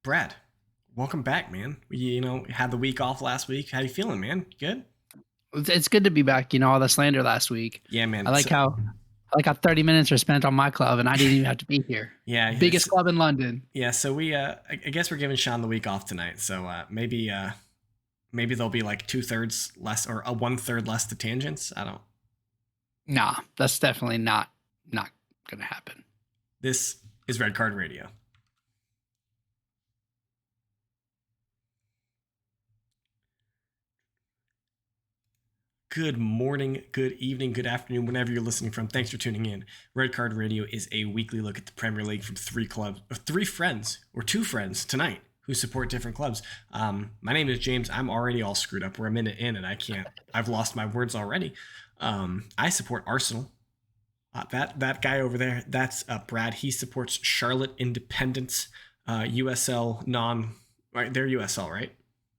Brad, welcome back, man. Had the week off last week. How you feeling, man? Good? It's good to be back. All the slander last week. Yeah, man. I like how 30 minutes are spent on my club, and I didn't even have to be here. Yeah, Biggest club in London. yeah. So I guess we're giving Sean the week off tonight. So maybe there'll be like 2/3 less or a 1/3 less to tangents. I don't. Nah, that's definitely not gonna happen. This is Red Card Radio. Good morning, good evening, good afternoon, whenever you're listening from. Thanks for tuning in. Red Card Radio is a weekly look at the Premier League from three two friends tonight who support different clubs. My name is James. I'm already all screwed up. We're a minute in and I've lost my words already. I support Arsenal. That guy over there, that's Brad. He supports Charlotte Independence, USL right? They're USL, right?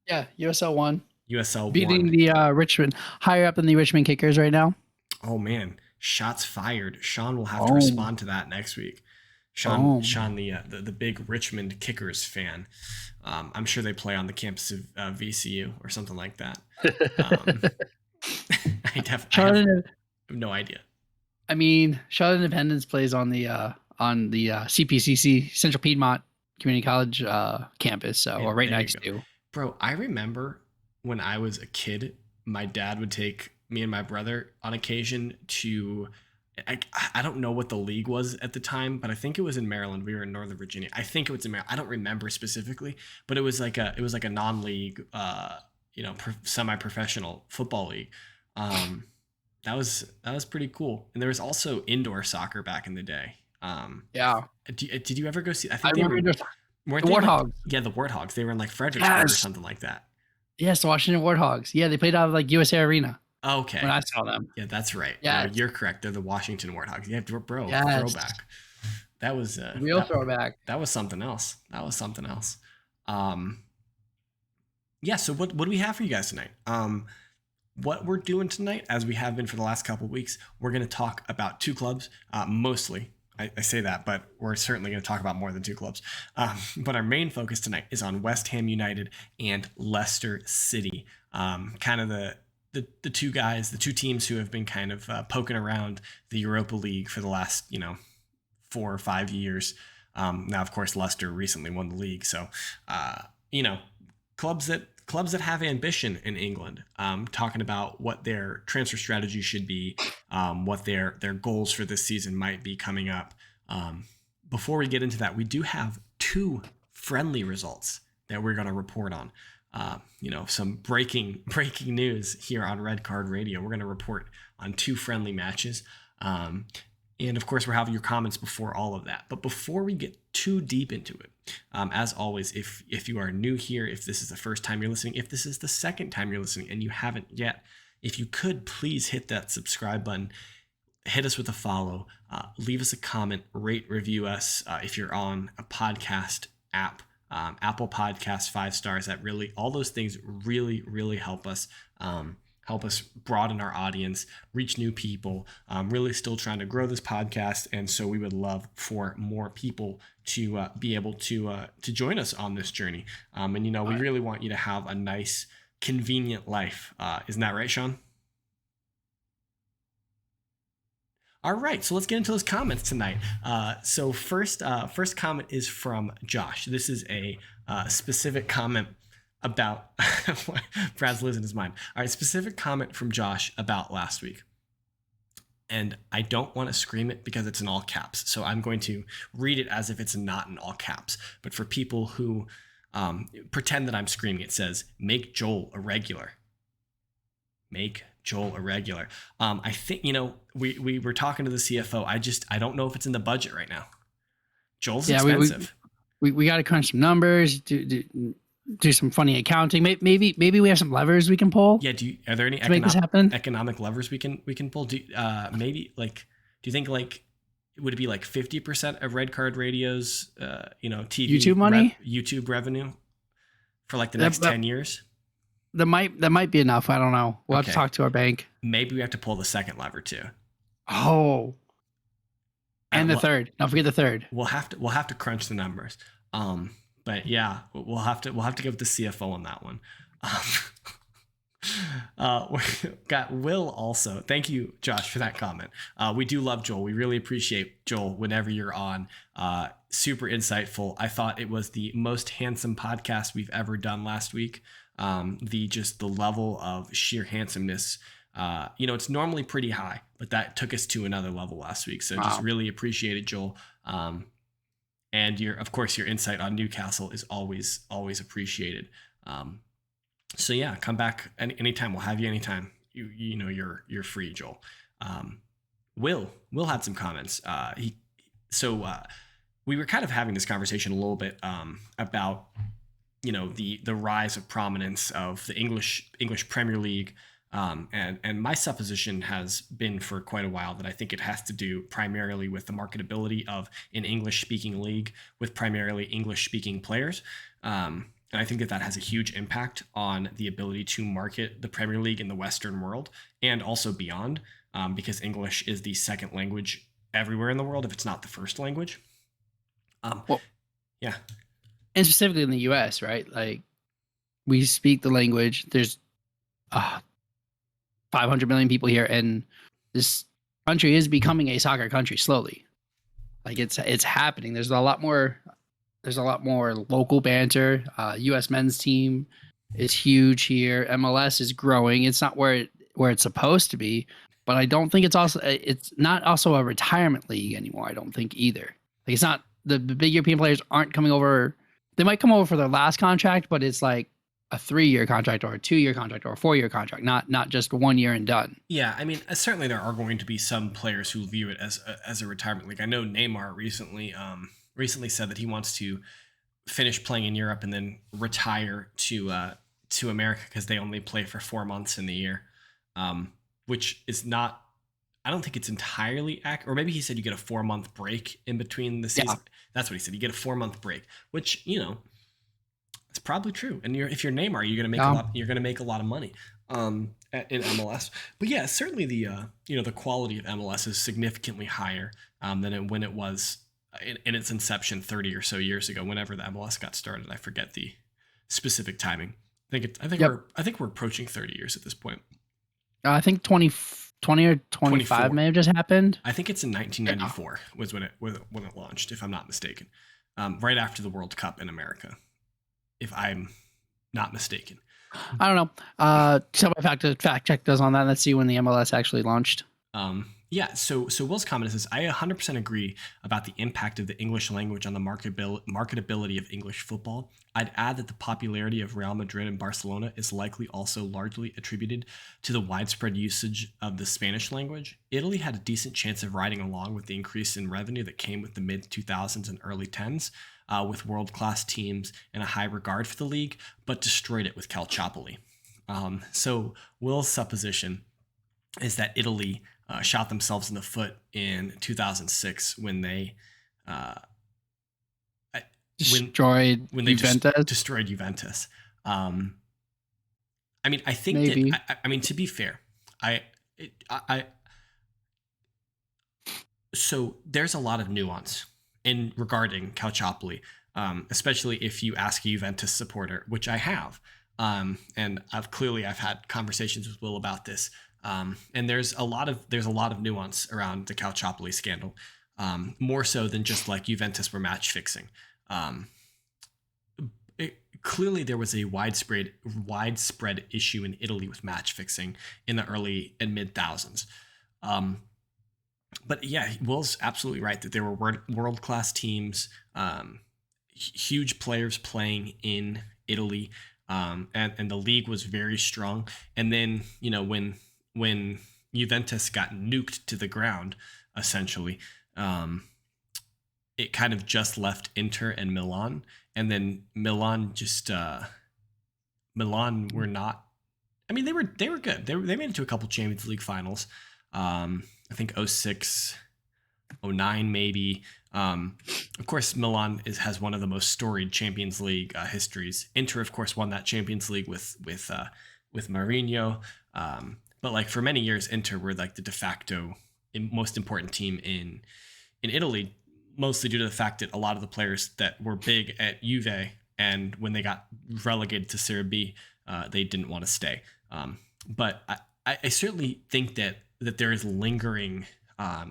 Yeah, USL 1. USL beating 1. the Richmond, higher up in the Richmond Kickers right now. Oh man, shots fired. Sean will have to respond to that next week. Sean, the big Richmond Kickers fan. I'm sure they play on the campus of VCU or something like that. I have no idea. I mean, Charlotte Independence plays on the CPCC, Central Piedmont Community College campus, so right next to. Bro, I remember when I was a kid, my dad would take me and my brother on occasion to, I don't know what the league was at the time, but I think it was in Maryland. We were in Northern Virginia. I think it was in Maryland. I don't remember specifically, but it was like a non-league, semi-professional football league. That was pretty cool. And there was also indoor soccer back in the day. Yeah. Did you ever go see? I remember the Warthogs. The Warthogs. They were in like Fredericksburg or something like that. Yes, the Washington Warthogs. Yeah, they played out of like USA Arena. Okay. When I saw them. Yeah, that's right. Yeah, no, you're correct. They're the Washington Warthogs. Yeah, bro, yes. Throwback. That was throwback. That was something else. Yeah. So what do we have for you guys tonight? What we're doing tonight, as we have been for the last couple of weeks, we're going to talk about two clubs, mostly. I say that, but we're certainly going to talk about more than two clubs. But our main focus tonight is on West Ham United and Leicester City. Kind of the two teams who have been kind of poking around the Europa League for the last 4 or 5 years. Now, of course, Leicester recently won the league, so clubs that have ambition in England, talking about what their transfer strategy should be, what their goals for this season might be coming up. Before we get into that, we do have 2 friendly results that we're going to report on. Some breaking news here on Red Card Radio. We're going to report on 2 friendly matches. And of course, we're having your comments before all of that. But before we get too deep into it, as always, if you are new here, if this is the first time you're listening, if this is the second time you're listening and you haven't yet, if you could please hit that subscribe button, hit us with a follow, leave us a comment, rate, review us. If you're on a podcast app, Apple Podcasts, 5 stars, all those things really, really help us. Help us broaden our audience, reach new people. Really still trying to grow this podcast, and so we would love for more people to be able to join us on this journey. We really want you to have a nice, convenient life. Isn't that right, Sean? All right, so let's get into those comments tonight. So first comment is from Josh. This is a specific comment about Brad's losing his mind. All right, specific comment from Josh about last week. And I don't want to scream it because it's in all caps. So I'm going to read it as if it's not in all caps. But for people who pretend that I'm screaming, it says, "Make Joel a regular." Make Joel a regular. I think, we were talking to the CFO. I don't know if it's in the budget right now. Joel's expensive. We got to crunch some numbers, do some funny accounting. Maybe we have some levers we can pull. Yeah. Are there any economic levers we can pull? Do you think would it be like 50% of Red Card Radio's TV YouTube money, YouTube revenue for like the next 10 years? That might be enough. I don't know. We'll have to talk to our bank. Maybe we have to pull the second lever too. Oh. And the third. Don't forget the third. We'll have to crunch the numbers. But but yeah, we'll have to give the CFO on that one. We got Will also. Thank you, Josh, for that comment. We do love Joel. We really appreciate Joel whenever you're on. Super insightful. I thought it was the most handsome podcast we've ever done last week. The level of sheer handsomeness. It's normally pretty high, but that took us to another level last week. So just really appreciate it, Joel. And your insight on Newcastle is always appreciated. So yeah, come back anytime. We'll have you anytime. You're free, Joel. Will had some comments. We were kind of having this conversation a little bit about the rise of prominence of the English Premier League. And my supposition has been for quite a while that I think it has to do primarily with the marketability of an English-speaking league with primarily English-speaking players. And I think that has a huge impact on the ability to market the Premier League in the Western world and also beyond, because English is the second language everywhere in the world if it's not the first language. Yeah. And specifically in the US, right? Like, we speak the language. There's 500 million people here, and this country is becoming a soccer country slowly. Like, it's happening. There's a lot more local banter. US men's team is huge here. MLS is growing. It's not where it's supposed to be, but I don't think it's not also a retirement league anymore. I don't think either. Like, it's not the big European players aren't coming over. They might come over for their last contract, but it's like a 3-year contract or a 2-year contract or a 4-year contract, not just 1 year and done. Yeah, I mean, certainly there are going to be some players who view it as a retirement league. I know Neymar recently said that he wants to finish playing in Europe and then retire to America because they only play for 4 months in the year, which is not. I don't think it's entirely accurate. Or maybe he said you get a 4-month break in between the season. Yeah. That's what he said. You get a 4-month break, which it's probably true. And if you're Neymar, you're gonna make a lot of money in MLS. But yeah, certainly the quality of MLS is significantly higher than when it was in its inception 30 or so years ago. Whenever the MLS got started, I forget the specific timing. I think we're approaching 30 years at this point. I think 20 or 25 may have just happened. I think it's in 1994 was when it launched, if I'm not mistaken. Right after the World Cup in America, if I'm not mistaken. I don't know. Somebody fact check us on that. Let's see when the MLS actually launched. Yeah, so Will's comment is, I 100% agree about the impact of the English language on the marketability of English football. I'd add that the popularity of Real Madrid and Barcelona is likely also largely attributed to the widespread usage of the Spanish language. Italy had a decent chance of riding along with the increase in revenue that came with the mid-2000s and early 10s, with world-class teams and a high regard for the league, but destroyed it with Calciopoli. So Will's supposition is that Italy shot themselves in the foot in 2006 when they destroyed Juventus. I mean, I think maybe. I mean, to be fair, so there's a lot of nuance in regarding Calciopoli, especially if you ask a Juventus supporter, which I have, and I've had conversations with Will about this. And there's a lot of nuance around the Calciopoli scandal, more so than just like Juventus were match fixing. Clearly, there was a widespread issue in Italy with match fixing in the early and mid thousands. But yeah, Will's absolutely right that there were world class teams, huge players playing in Italy, and the league was very strong. And then when Juventus got nuked to the ground, essentially, it kind of just left Inter and Milan, and then Milan were not. I mean, they were good. They made it to a couple Champions League finals. I think 06, 09 maybe. Of course, Milan has one of the most storied Champions League histories. Inter, of course, won that Champions League with Mourinho. But like for many years, Inter were like the de facto most important team in Italy. mostly due to the fact that a lot of the players that were big at Juve, and when they got relegated to Serie B, they didn't want to stay. But I certainly think that there is lingering,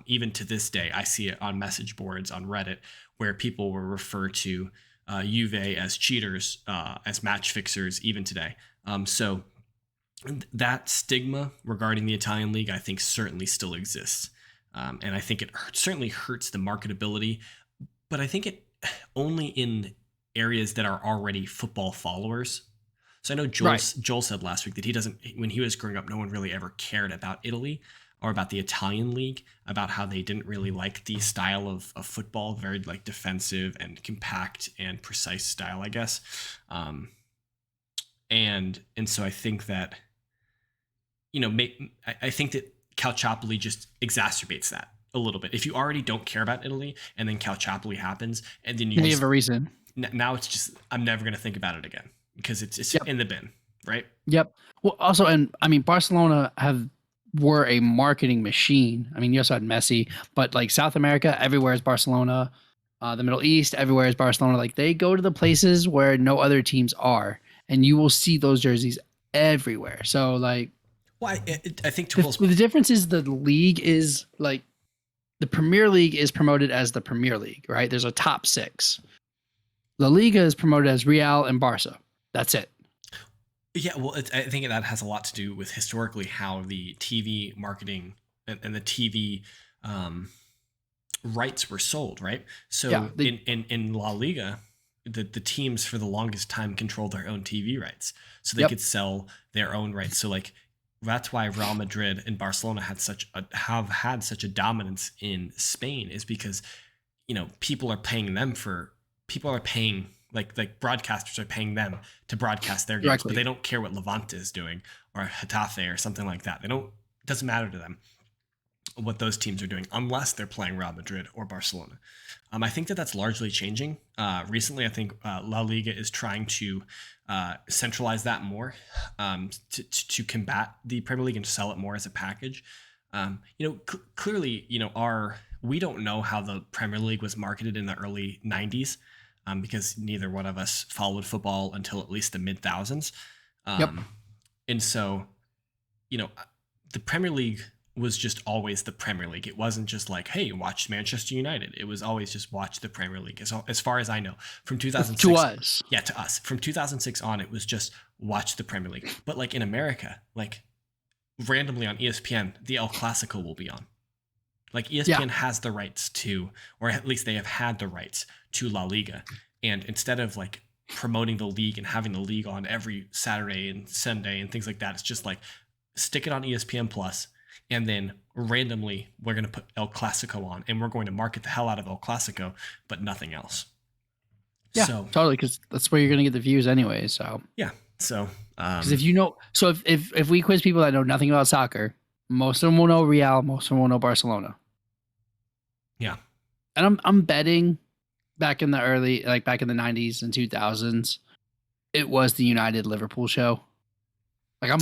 even to this day. I see it on message boards on Reddit where people will refer to Juve as cheaters, as match fixers, even today. So that stigma regarding the Italian league, I think, certainly still exists. And I think it certainly hurts the marketability, but I think it only in areas that are already football followers. So I know Joel said last week that he doesn't, when he was growing up, no one really ever cared about Italy or about the Italian league, about how they didn't really like the style of football, very like defensive and compact and precise style, I guess. And so I think that, I think that Calciopoli just exacerbates that a little bit. If you already don't care about Italy and then Calciopoli happens and then you have a reason. Now it's just, I'm never going to think about it again because it's in the bin, right? Yep. Well, also, and I mean, Barcelona were a marketing machine. I mean, you also had Messi, but like South America, everywhere is Barcelona. The Middle East, everywhere is Barcelona. Like they go to the places where no other teams are, and you will see those jerseys everywhere. So like, well, I think the difference is the league is like the Premier League is promoted as the Premier League, right? There's a top 6. La Liga is promoted as Real and Barca. That's it. Yeah, well, I think that has a lot to do with historically how the TV marketing and the TV rights were sold, right? So in La Liga, the teams for the longest time controlled their own TV rights, so they could sell their own rights. So like that's why Real Madrid and Barcelona have had such a dominance in Spain, is because people are paying like broadcasters are paying them to broadcast their games, directly. But they don't care what Levante is doing or Getafe or something like that. It doesn't matter to them what those teams are doing unless they're playing Real Madrid or Barcelona. I think that's largely changing. Recently, I think La Liga is trying to centralize that more, to combat the Premier League and sell it more as a package. Clearly, we don't know how the Premier League was marketed in the early 90s. Because neither one of us followed football until at least the mid-thousands. And so, the Premier League was just always the Premier League. It wasn't just like, hey, watch Manchester United. It was always just watch the Premier League. As far as I know, from 2006 to us. Yeah, to us. From 2006 on, it was just watch the Premier League. But like in America, like randomly on ESPN, the El Clasico will be on. Like ESPN has the rights to, or at least they have had the rights to La Liga. And instead of like promoting the league and having the league on every Saturday and Sunday and things like that, it's just like stick it on ESPN Plus, and then randomly we're going to put El Clasico on, and we're going to market the hell out of El Clasico, but nothing else. Yeah, totally, because that's where you're going to get the views anyway. So yeah, so because if we quiz people that know nothing about soccer, most of them will know Real, most of them will know Barcelona. Yeah. And I'm betting back in the 90s and 2000s, it was the United Liverpool show. Like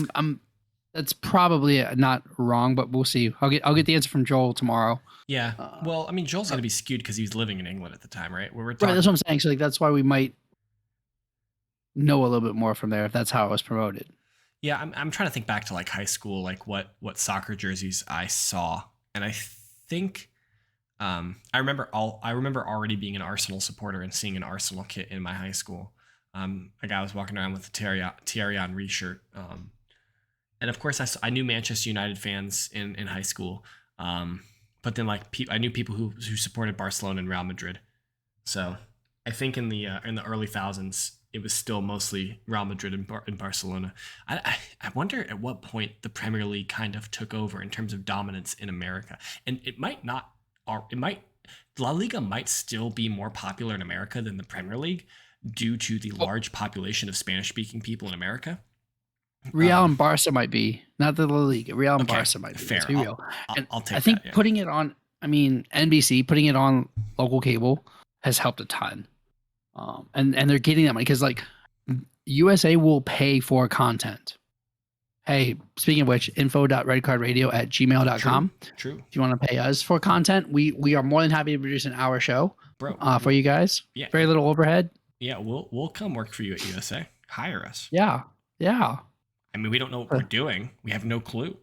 that's probably not wrong, but we'll see. I'll get the answer from Joel tomorrow. Yeah. Well, I mean, Joel's going to be skewed because he was living in England at the time, right? Right, that's what I'm saying. So like that's why we might know a little bit more from there if that's how it was promoted. Yeah, I'm trying to think back to like high school, like what soccer jerseys I saw, and I think I remember already being an Arsenal supporter and seeing an Arsenal kit in my high school. A guy was walking around with a Thierry Henry shirt, and of course I knew Manchester United fans in high school, but then like I knew people who supported Barcelona and Real Madrid. So I think in the early thousands, it was still mostly Real Madrid and Barcelona. I wonder at what point the Premier League kind of took over in terms of dominance in America. And La Liga might still be more popular in America than the Premier League due to the large population of Spanish-speaking people in America. Real and Barca might be, not the La Liga. Real and Barca might be. Fair. I'll take that. I think putting it on, NBC, putting it on local cable has helped a ton. And they're getting that money because like USA will pay for content. Hey, speaking of which, info.redcardradio@gmail.com. True. If you want to pay us for content, we are more than happy to produce an hour show, Bro, for you guys. Yeah. Very little overhead. Yeah, we'll come work for you at USA. Hire us. Yeah. Yeah. I mean, we don't know what we're doing. We have no clue.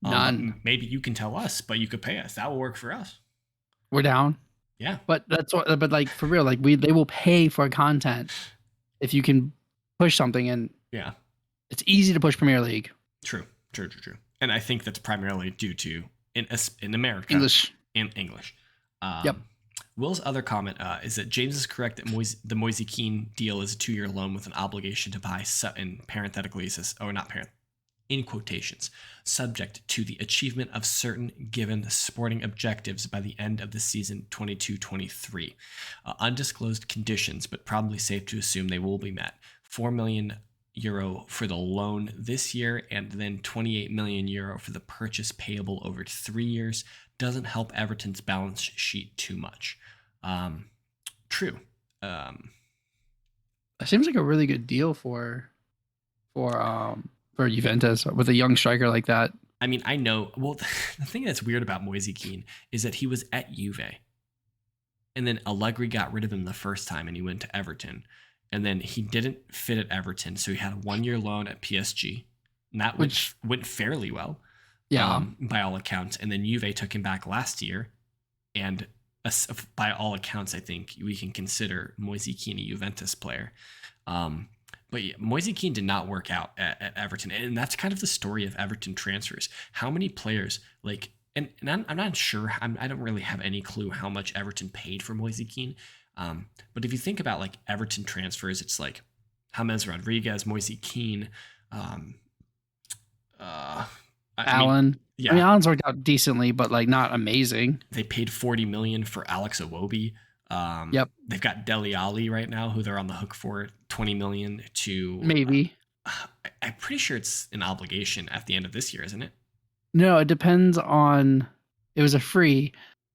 None. Maybe you can tell us, but you could pay us. That will work for us. We're down. Yeah. But but like for real, like they will pay for content if you can push something, and yeah, it's easy to push Premier League. True. And I think that's primarily due to in America English. In English. Yep. Will's other comment is that James is correct that the Moise Kean deal is a 2-year loan with an obligation to buy, and parenthetically he says, in quotations, subject to the achievement of certain given sporting objectives by the end of the season 22-23. Undisclosed conditions, but probably safe to assume they will be met. €4 million for the loan this year, and then €28 million for the purchase payable over 3 years. Doesn't help Everton's balance sheet too much. True. It seems like a really good deal for Juventus with a young striker like that. I mean, I know. Well, the thing that's weird about Moise Kean is that he was at Juve, and then Allegri got rid of him the first time, and he went to Everton, and then he didn't fit at Everton, so he had a 1-year loan at PSG, and that went fairly well, by all accounts. And then Juve took him back last year, and by all accounts, I think we can consider Moise Kean a Juventus player. But yeah, Moise Kean did not work out at Everton. And that's kind of the story of Everton transfers. How many players, like, and I'm not sure, I don't really have any clue how much Everton paid for Moise Kean. But if you think about, like, Everton transfers, it's like James Rodriguez, Moise Kean, Allen. I mean, Allen's worked out decently, but, like, not amazing. They paid $40 million for Alex Iwobi. Yep. They've got Dele Alli right now, who they're on the hook for $20 million to maybe. I'm pretty sure it's an obligation at the end of this year, isn't it? No, it depends on. It was a free,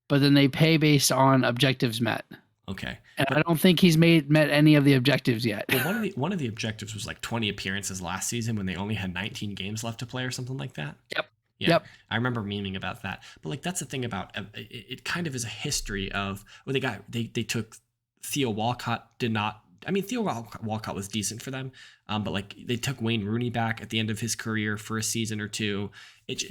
but then they pay based on objectives met. Okay. And I don't think he's met any of the objectives yet. Well, one of the objectives was like 20 appearances last season when they only had 19 games left to play or something like that. Yep. Yeah, yep. I remember memeing about that. But, like, that's the thing about it kind of is a history of they took Theo Walcott. Theo Walcott was decent for them, but, like, they took Wayne Rooney back at the end of his career for a season or two. It's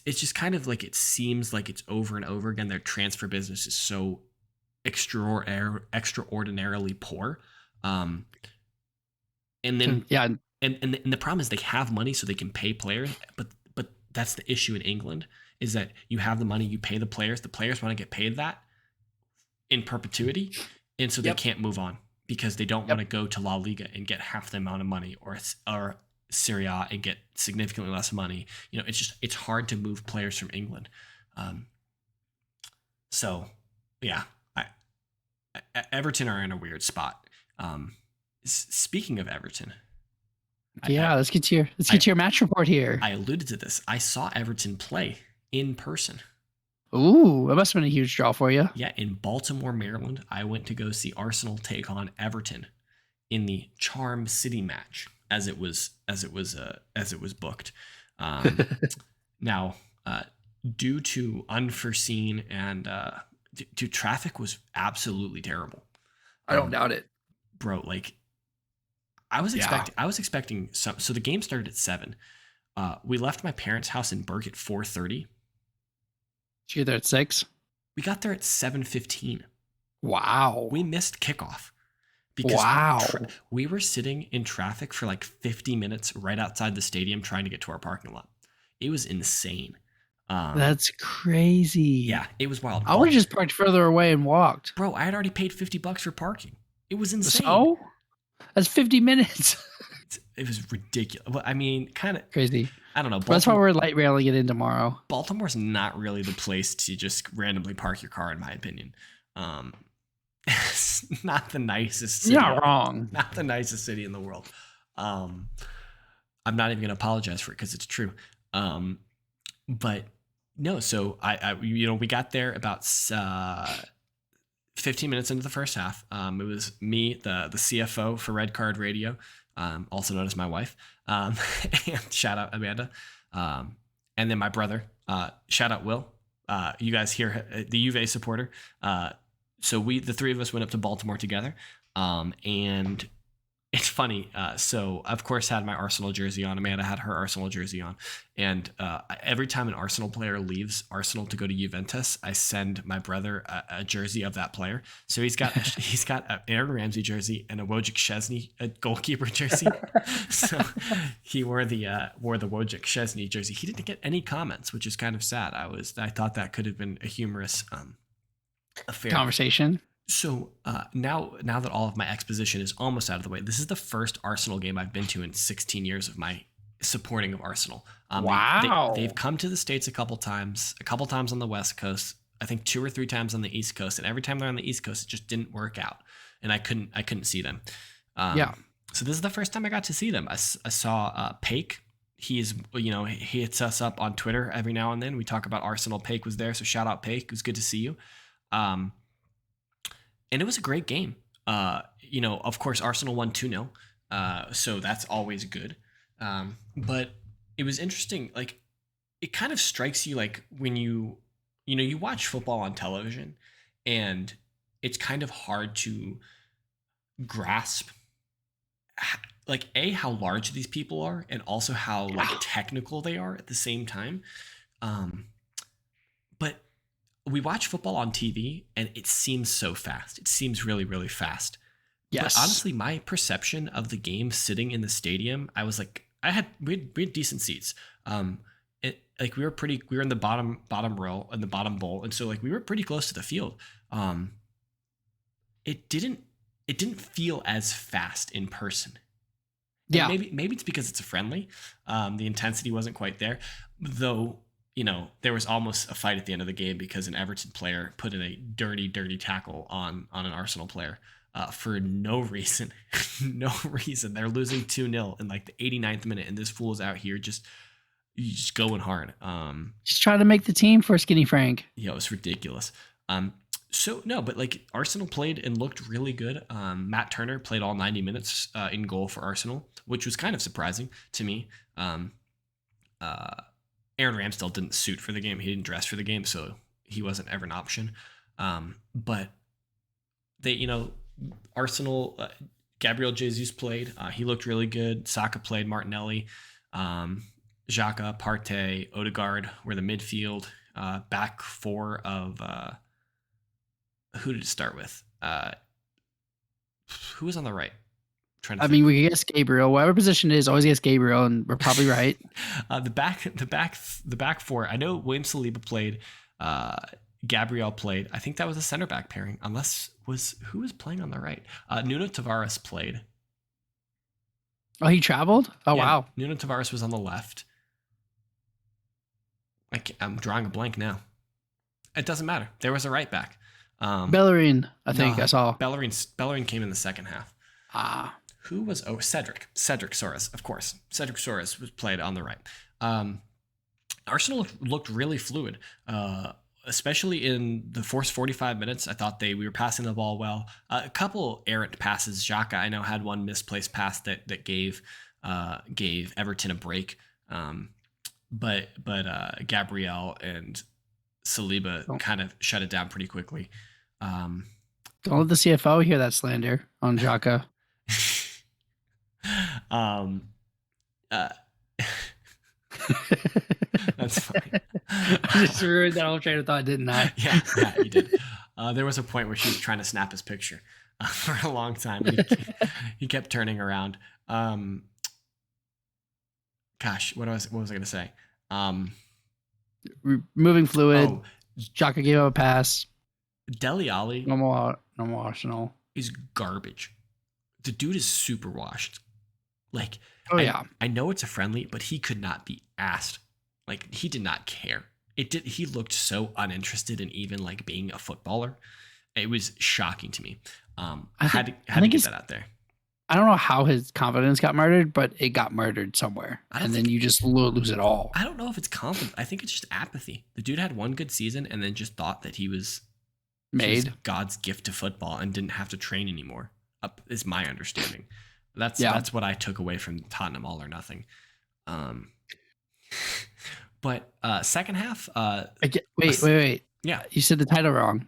just kind of like, it seems like it's over and over again. Their transfer business is so extraordinarily poor. And then And the problem is they have money so they can pay players, but that's the issue in England, is that you have the money, you pay the players want to get paid that in perpetuity, and so they can't move on because they don't want to go to La Liga and get half the amount of money, or Serie A and get significantly less money. You know, it's hard to move players from England. So yeah, Everton are in a weird spot. Speaking of Everton. Let's get to your match report here. I alluded to this. I saw Everton play in person. Ooh, that must have been a huge draw for you. Yeah, in Baltimore, Maryland, I went to go see Arsenal take on Everton in the Charm City match, as it was booked. Now, due to unforeseen and traffic was absolutely terrible. I don't doubt it, bro. Like, I was expecting some. So the game started at 7. We left my parents' house in Burke at 4:30. Did you get there at 6? We got there at 7:15. Wow. We missed kickoff because we were sitting in traffic for like 50 minutes right outside the stadium trying to get to our parking lot. It was insane. That's crazy. Yeah, it was wild. I would have just parked further away and walked. Bro, I had already paid $50 for parking. It was insane. So? That's 50 minutes. It was ridiculous. Well, I mean, kind of crazy. I don't know. That's why we're light railing it in tomorrow. Baltimore's not really the place to just randomly park your car, in my opinion. It's not the nicest city. You're not wrong. Not the nicest city in the world. I'm not even going to apologize for it because it's true. But no, so we got there about 15 minutes into the first half. It was me, the CFO for Red Card Radio, also known as my wife. And shout out Amanda. And then my brother. Shout out Will. You guys here, the Juve supporter. So the three of us went up to Baltimore together. And it's funny. So of course had my Arsenal jersey on. Amanda had her Arsenal jersey on. And every time an Arsenal player leaves Arsenal to go to Juventus, I send my brother a jersey of that player. So he's got an Aaron Ramsey jersey and a Wojciech Szczesny, a goalkeeper jersey. So he wore the Wojciech Szczesny jersey. He didn't get any comments, which is kind of sad. I thought that could have been a humorous affair. Conversation. So now that all of my exposition is almost out of the way, this is the first Arsenal game I've been to in 16 years of my supporting of Arsenal. Wow. They've come to the States a couple times on the West Coast, I think 2 or 3 times on the East Coast. And every time they're on the East Coast, it just didn't work out. And I couldn't see them. So this is the first time I got to see them. I saw Paik. He hits us up on Twitter every now and then. We talk about Arsenal. Paik was there. So shout out Paik. It was good to see you. And it was a great game. Of course, Arsenal won 2-0. So that's always good. But it was interesting. Like, it kind of strikes you like when you watch football on television and it's kind of hard to grasp like how large these people are and also how like technical they are at the same time. But we watch football on TV and it seems so fast. It seems really, really fast. Yes. But honestly, my perception of the game sitting in the stadium, I was like, we had decent seats. We were in the bottom row in the bottom bowl. And so like we were pretty close to the field. It didn't feel as fast in person. Yeah. And maybe it's because it's a friendly. The intensity wasn't quite there, though. There was almost a fight at the end of the game because an Everton player put in a dirty tackle on an Arsenal player for no reason. No reason. They're losing 2-0 in like the 89th minute, and this fool is out here just going hard. Just trying to make the team for Skinny Frank. Yeah, it was ridiculous. But like Arsenal played and looked really good. Matt Turner played all 90 minutes in goal for Arsenal, which was kind of surprising to me. Aaron Ramsdale didn't suit for the game. He didn't dress for the game, so he wasn't ever an option. But they, Arsenal, Gabriel Jesus played. He looked really good. Saka played. Martinelli, Xhaka, Partey, Odegaard were the midfield. Back four of who did it start with? Who was on the right? We could guess Gabriel. Whatever position it is, always guess Gabriel, and we're probably right. The back four. I know William Saliba played. Gabriel played. I think that was a center back pairing. Who was playing on the right? Nuno Tavares played. Oh, he traveled? Oh, yeah, wow. Nuno Tavares was on the left. I'm drawing a blank now. It doesn't matter. There was a right back. Bellerin, I think I saw. Bellerin came in the second half. Who was Cedric Soares, of course. Cedric Soares was played on the right. Arsenal looked really fluid, especially in the first 45 minutes. I thought we were passing the ball well. A couple errant passes. Xhaka, I know, had one misplaced pass that gave Everton a break. But Gabriel and Saliba kind of shut it down pretty quickly. Don't let the CFO hear that slander on Xhaka. That's funny. I just ruined that whole train of thought, didn't I? Yeah, you did. There was a point where she was trying to snap his picture for a long time. He kept turning around. Gosh, what was I going to say? Moving fluid. Xhaka gave up a pass. Dele Alli. Normal Arsenal. Is garbage. The dude is super washed. Like, yeah. I know it's a friendly, but he could not be asked. Like, he did not care. He looked so uninterested in even like being a footballer. It was shocking to me. I had to get that out there. I don't know how his confidence got murdered, but it got murdered somewhere. And then you just lose it all. I don't know if it's confidence. I think it's just apathy. The dude had one good season and then just thought that he was God's gift to football and didn't have to train anymore. Is my understanding. That's what I took away from Tottenham All or Nothing. But second half. Wait. Yeah, you said the title wrong.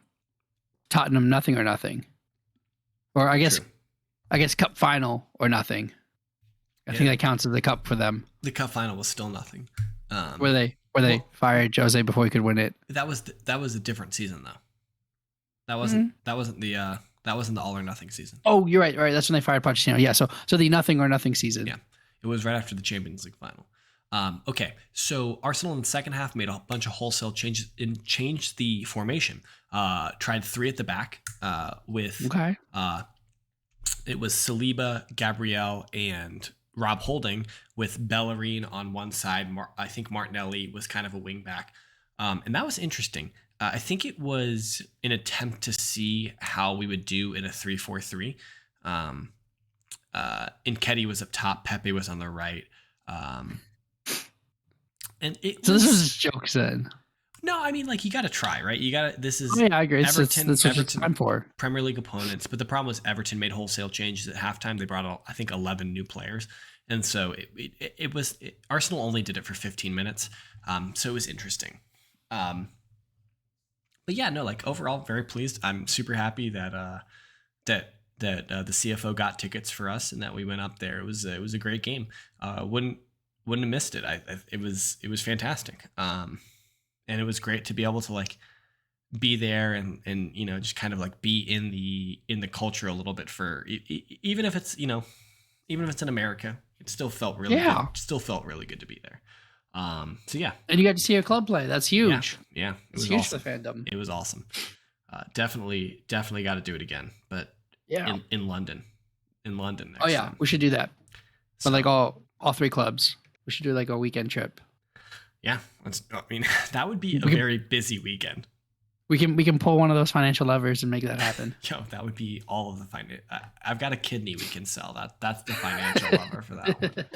Tottenham Nothing or Nothing, or I guess Cup Final or Nothing. I think that counts as the cup for them. The cup final was still nothing. Where they fired Jose before he could win it. That was a different season though. That wasn't the All or Nothing season. Oh, you're right. Right, that's when they fired Pochettino. Yeah, so the Nothing or Nothing season. Yeah, it was right after the Champions League final. Okay, so Arsenal in the second half made a bunch of wholesale changes and changed the formation. Tried 3 at the back with it was Saliba, Gabriel, and Rob Holding, with Bellerin on one side. I think Martinelli was kind of a wing back, and that was interesting. I think it was an attempt to see how we would do in a 3-4-3. Nketiah was up top, Pepe was on the right. And this was jokes then. No, I mean, like, you got to try, right? This is I agree. Everton, that's what it's time for. Premier League opponents. But the problem was Everton made wholesale changes at halftime. They brought, I think, 11 new players. And so Arsenal only did it for 15 minutes. So it was interesting. But yeah, no, like, overall, very pleased. I'm super happy that the CFO got tickets for us and that we went up there. It was a great game. Wouldn't have missed it. It was fantastic. And it was great to be able to, like, be there and just kind of, like, be in the culture a little bit for even if it's in America, it still felt really good. Still felt really good to be there. So yeah. And you got to see a club play. That's huge. Yeah. It was huge awesome. for fandom. It was awesome. Definitely got to do it again. But in London. Next time. We should do that. But like all 3 clubs. We should do like a weekend trip. Yeah, that would be a very busy weekend. We can pull one of those financial levers and make that happen. Yo, that would be all of the finance. I've got a kidney we can sell. That's the financial lever for that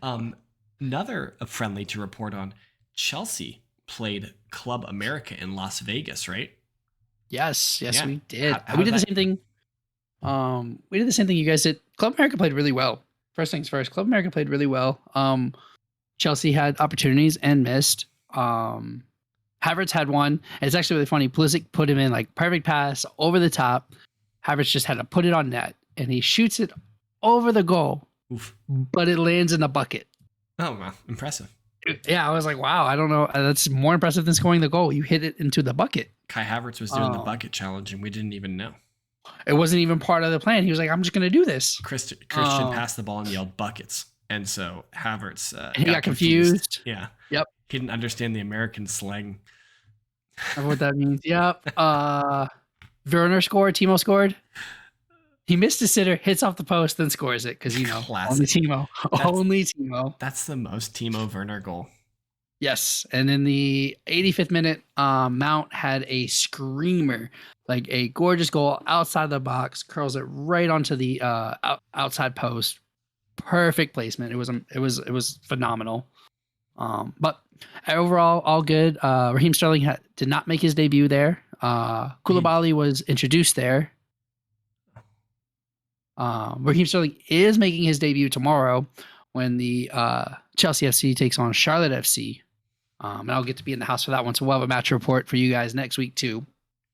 one. Another friendly to report on: Chelsea played Club America in Las Vegas, right? Yes, we did. We did the same thing. We did the same thing you guys did. Club America played really well. First things first, Club America played really well. Chelsea had opportunities and missed. Havertz had one. And it's actually really funny. Pulisic put him in, like, perfect pass over the top. Havertz just had to put it on net, and he shoots it over the goal. Oof. But it lands in the bucket. Oh, wow. Impressive. Yeah, I was like, wow, I don't know. That's more impressive than scoring the goal. You hit it into the bucket. Kai Havertz was doing the bucket challenge, and we didn't even know. It wasn't even part of the plan. He was like, I'm just going to do this. Christian passed the ball and yelled buckets. And so Havertz he got confused. Yeah. Yep. He didn't understand the American slang. I don't know what that means. Yep. Werner scored. Timo scored. He missed a sitter, hits off the post, then scores it because, only Timo. Only Timo. That's the most Timo Werner goal. Yes. And in the 85th minute, Mount had a screamer, like a gorgeous goal outside the box, curls it right onto the outside post. Perfect placement. It was phenomenal. But overall, all good. Raheem Sterling did not make his debut there. Koulibaly was introduced there. Raheem Sterling is making his debut tomorrow when the Chelsea FC takes on Charlotte FC. And I'll get to be in the house for that one. So we'll have a match report for you guys next week too.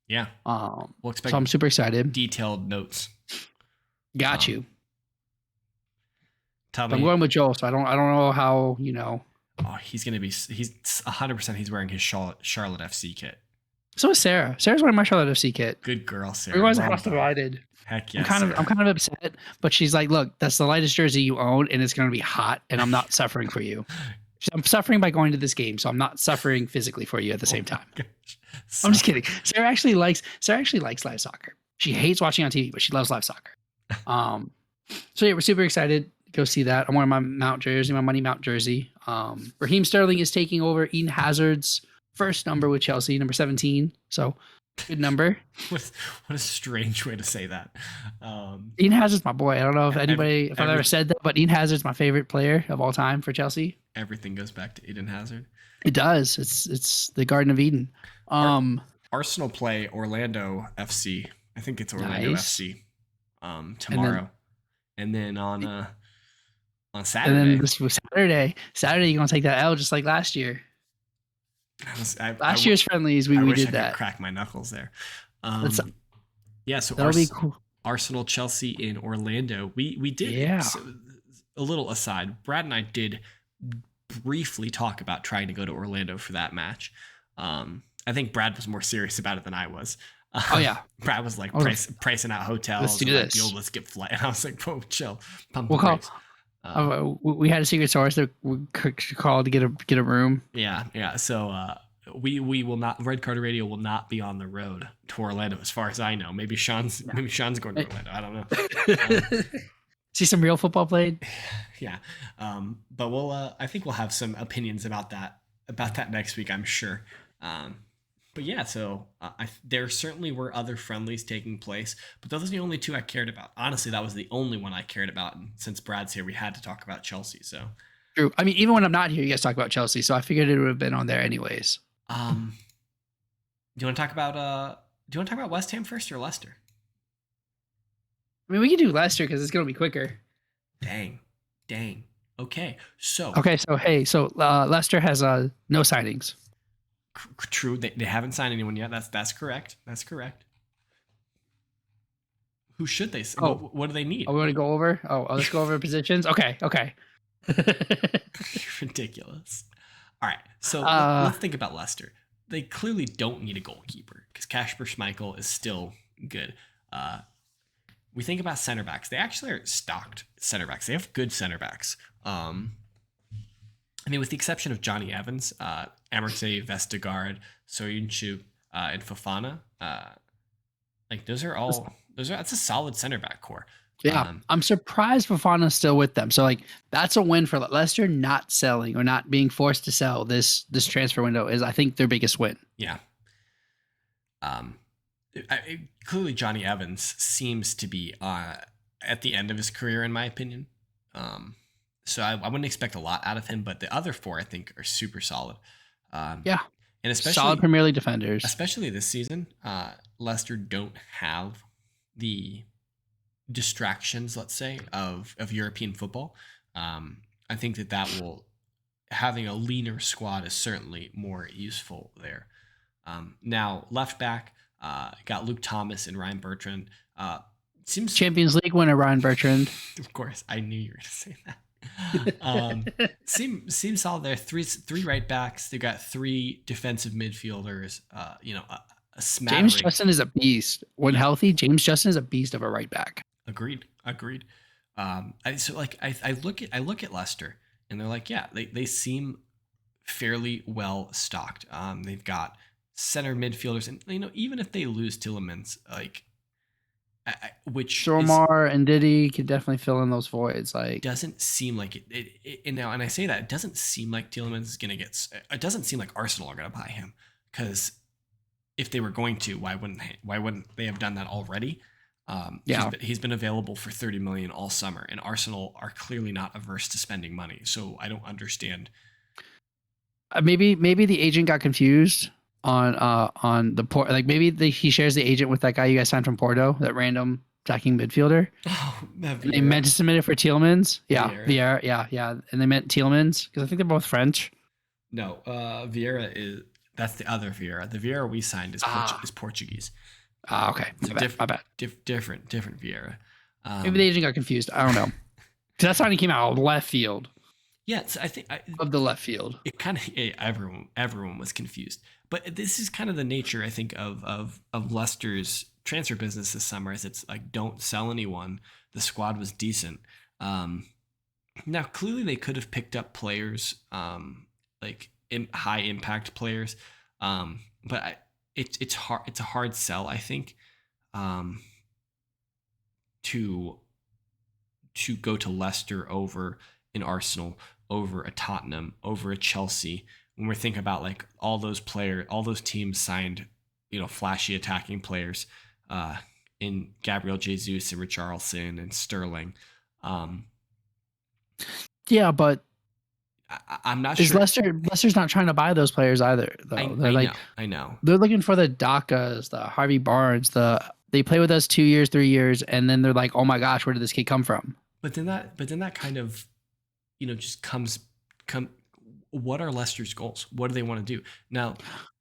Yeah. We'll expect. So I'm super excited. Detailed notes. Got you. I'm going with Joel, so I don't know how, Oh, he's 100%. He's wearing his Charlotte FC kit. So is Sarah. Sarah's wearing my Charlotte FC kit. Good girl, Sarah. Everyone's house divided. Heck yes. I'm kind of upset, but she's like, look, that's the lightest jersey you own, and it's going to be hot, and I'm not suffering for you. I'm suffering by going to this game, so I'm not suffering physically for you at the same time. I'm just kidding. Sarah actually likes live soccer. She hates watching on TV, but she loves live soccer. So yeah, we're super excited. Go see that. I'm wearing my Money Mount jersey. Raheem Sterling is taking over Eden Hazard's first number with Chelsea, number 17. So good number. What a strange way to say that. Eden Hazard's my boy. I don't know if I've ever said that, but Eden Hazard's my favorite player of all time for Chelsea. Everything goes back to Eden Hazard. It does. It's the Garden of Eden. Arsenal play Orlando FC. I think it's Orlando FC tomorrow. and then on And Saturday, then this was Saturday, you're gonna take that L just like last year. Last year's friendlies, we wish did I that. could crack my knuckles there. Yeah, so That'll be cool. Arsenal Chelsea in Orlando. We did. Yeah. So, a little aside, Brad and I did briefly talk about trying to go to Orlando for that match. I think Brad was more serious about it than I was. Oh yeah, Brad was like pricing out hotels. Let's do and this. Like, yo, let's get flight. And I was like, whoa, chill. Pump we'll the call. brakes. We had a secret source that we called to get a room. Yeah. So we will not. Red Card Radio will not be on the road to Orlando, as far as I know. Maybe Sean's going to Orlando. I don't know. See some real football played. Yeah, but we'll. I think we'll have some opinions about that next week, I'm sure. But yeah, so there certainly were other friendlies taking place, but those are the only two I cared about. Honestly, that was the only one I cared about, and since Brad's here, we had to talk about Chelsea. So true. I mean, even when I'm not here, you guys talk about Chelsea, so I figured it would have been on there anyways. Do you want to talk about West Ham first or Leicester? I mean, we can do Leicester because it's gonna be quicker. Dang. Okay, so Leicester has no signings. True, they haven't signed anyone yet. That's correct. Who should they? What do they need? Oh, we want to go over. Let's go over positions. Okay. Ridiculous. All right, so let's think about Leicester. They clearly don't need a goalkeeper because Kasper Schmeichel is still good. We think about center backs. They actually are stocked center backs. They have good center backs. I mean, with the exception of Johnny Evans, Amartey, Vestergaard, Soyuncu, and Fofana, like that's a solid center back core. Yeah, I'm surprised Fofana's still with them. So like that's a win for Leicester. Not selling or not being forced to sell this transfer window is, I think, their biggest win. Yeah. Clearly Johnny Evans seems to be at the end of his career, in my opinion. So I wouldn't expect a lot out of him, but the other four I think are super solid. Yeah, and especially solid Premier League defenders. Especially this season, Leicester don't have the distractions, let's say, of European football. I think that will, having a leaner squad is certainly more useful there. Now left back, got Luke Thomas and Ryan Bertrand. Seems Champions League winner Ryan Bertrand. Of course, I knew you were going to say that. Seems solid there. Three right backs. They got three defensive midfielders. A smattering. James Justin is a beast when healthy. James Justin is a beast of a right back. Agreed. I look at Leicester and they're like, yeah, they seem fairly well stocked. They've got center midfielders, and even if they lose Tielemans, like. Which Stormar and Diddy could definitely fill in those voids. Like, doesn't seem like it. And now, and I say that it doesn't seem like Tielemans is going to get. It doesn't seem like Arsenal are going to buy him, because if they were going to, why wouldn't they have done that already? Yeah, he's been available for 30 million all summer, and Arsenal are clearly not averse to spending money. So I don't understand. Maybe the agent got confused on the port, like maybe he shares the agent with that guy you guys signed from Porto, that random attacking midfielder. Oh, they meant to submit it for Tielemans. Yeah, Vieira. Yeah, and they meant Tielemans because I think they're both French. No, Vieira that's the other Vieira. The Vieira we signed is Portuguese. Okay, my bad. Different Vieira. Maybe the agent got confused. I don't know. Because that signing came out of left field. Yeah, so I think of the left field. It kind of everyone was confused. But this is kind of the nature, I think, of Leicester's transfer business this summer. Is it's like, don't sell anyone. The squad was decent. Now clearly they could have picked up players, like high impact players, but it's hard. It's a hard sell, I think, to go to Leicester over an Arsenal, over a Tottenham, over a Chelsea. When we're thinking about like all those teams signed, flashy attacking players, in Gabriel Jesus and Richarlison and Sterling. Yeah, but I'm not sure. Leicester's not trying to buy those players either, though. I know. They're looking for the Dakas, the Harvey Barnes, they play with us 2 years, 3 years, and then they're like, oh my gosh, where did this kid come from? but then that kind of, just come. What are Leicester's goals? What do they want to do now?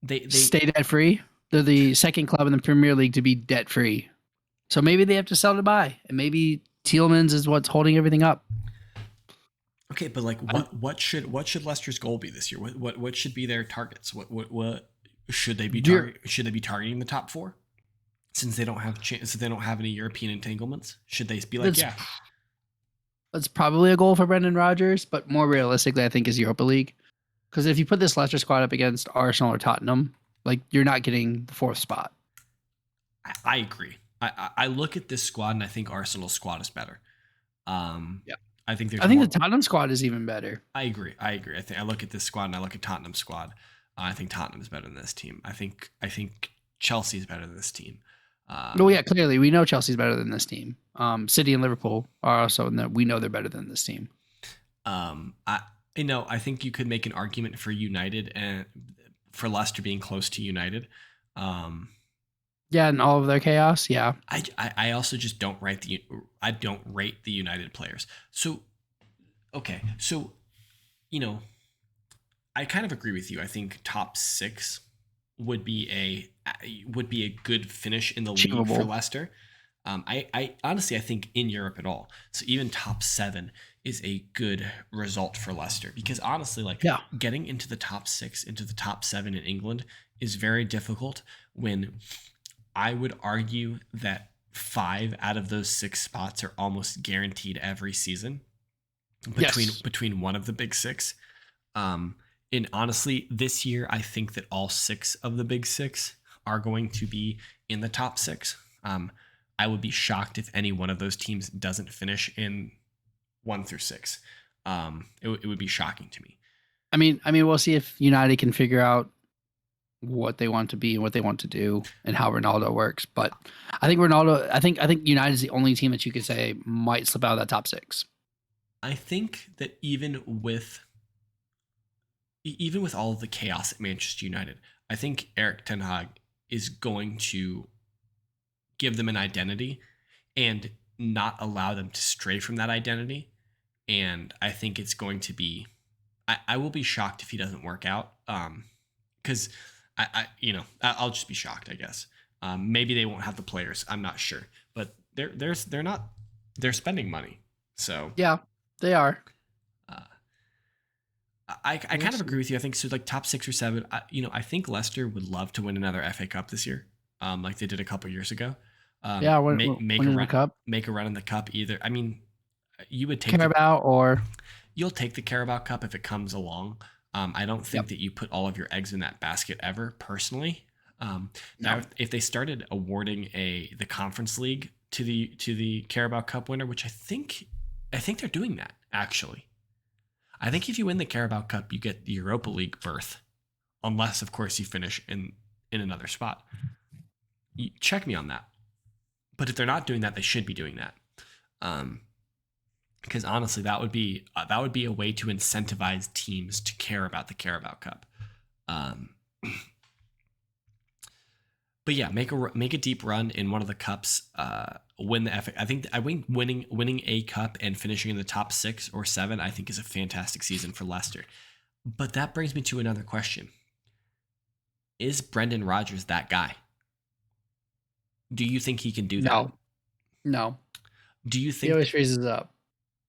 They Stay debt free. They're the second club in the Premier League to be debt free. So maybe they have to sell to buy, and maybe Tielemans is what's holding everything up. Okay, but like what should Leicester's goal be this year? What should be their targets? What should they be should they be targeting the top four? Since they don't have since they don't have any European entanglements, should they be like, That's probably a goal for Brendan Rodgers, but more realistically, I think is Europa League. Because if you put this Leicester squad up against Arsenal or Tottenham, like you're not getting the fourth spot. I agree. I look at this squad and I think Arsenal's squad is better. Yeah. I think the Tottenham squad is even better. I agree. I think I look at this squad and I look at Tottenham's squad. I think Tottenham is better than this team. I think Chelsea is better than this team. Clearly we know Chelsea's better than this team. City and Liverpool are also we know they're better than this team. I think you could make an argument for United and for Leicester being close to United. And all of their chaos. Yeah. I also just don't rate the United players. So, okay. So, I kind of agree with you. I think top 6 would be a good finish in the league for Leicester. I honestly, I think in Europe at all. So even top 7 is a good result for Leicester, because honestly, getting into the top 6, into the top 7 in England is very difficult, when I would argue that 5 out of those 6 spots are almost guaranteed every season between one of the big 6. And honestly, this year, I think that all 6 of the big 6 are going to be in the top 6. I would be shocked if any one of those teams doesn't finish in 1 through 6. It would be shocking to me. I mean, we'll see if United can figure out what they want to be and what they want to do and how Ronaldo works. But I think United is the only team that you could say might slip out of that top 6. I think that even with all of the chaos at Manchester United, I think Erik ten Hag is going to give them an identity and not allow them to stray from that identity. And I think it's going to be, I will be shocked if he doesn't work out. Because I'll just be shocked, I guess. Maybe they won't have the players. I'm not sure, but they're spending money. So yeah, they are. I kind of agree with you. I think so, like top 6 or 7. I think Leicester would love to win another FA Cup this year, like they did a couple years ago. Make a run in the cup. Either, I mean, you would take Carabao, or you'll take the Carabao Cup if it comes along. I don't think that you put all of your eggs in that basket ever, personally. Now, if they started awarding the Conference League to the Carabao Cup winner, which I think they're doing that, actually. I think if you win the Carabao Cup, you get the Europa League berth, unless, of course, you finish in another spot. You check me on that. But if they're not doing that, they should be doing that. Because honestly, that would be a way to incentivize teams to care about the Carabao Cup. But yeah, make a deep run in one of the cups. Win the FA. I think winning a cup and finishing in the top 6 or 7, I think, is a fantastic season for Leicester. But that brings me to another question: is Brendan Rodgers that guy? Do you think he can do that? No. Do you think he always freezes up?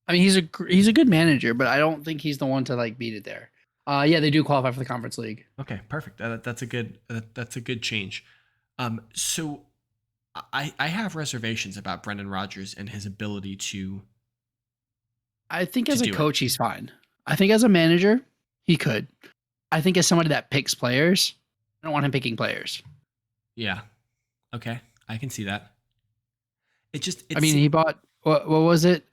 I mean, he's a good manager, but I don't think he's the one to beat it there. They do qualify for the Conference League. Okay, perfect. That's a good change. So I have reservations about Brendan Rodgers and his ability to. I think as a coach, he's fine. I think as a manager, he could. I think as somebody that picks players, I don't want him picking players. Yeah. Okay, I can see that. He bought what was it?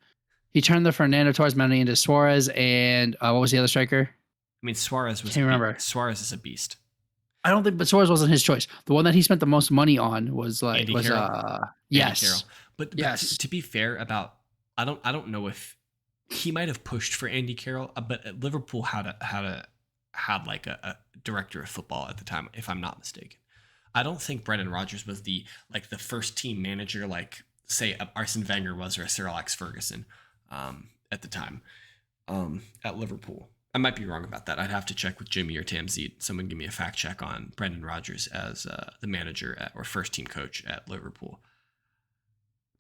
He turned the Fernando Torres money into Suarez, and what was the other striker? I mean, Suarez was. Can't remember. Suarez is a beast. I don't think, but Suarez wasn't his choice. The one that he spent the most money on was Andy Carroll. But yes. To be fair, I don't know if he might have pushed for Andy Carroll, but Liverpool had a director of football at the time, if I'm not mistaken. I don't think Brendan Rodgers was the first team manager, like say Arsene Wenger was, or a Sir Alex Ferguson. at the time at Liverpool. I might be wrong about that. I'd have to check with Jimmy or Tamzid. Someone give me a fact check on Brendan Rodgers as the manager or first team coach at Liverpool.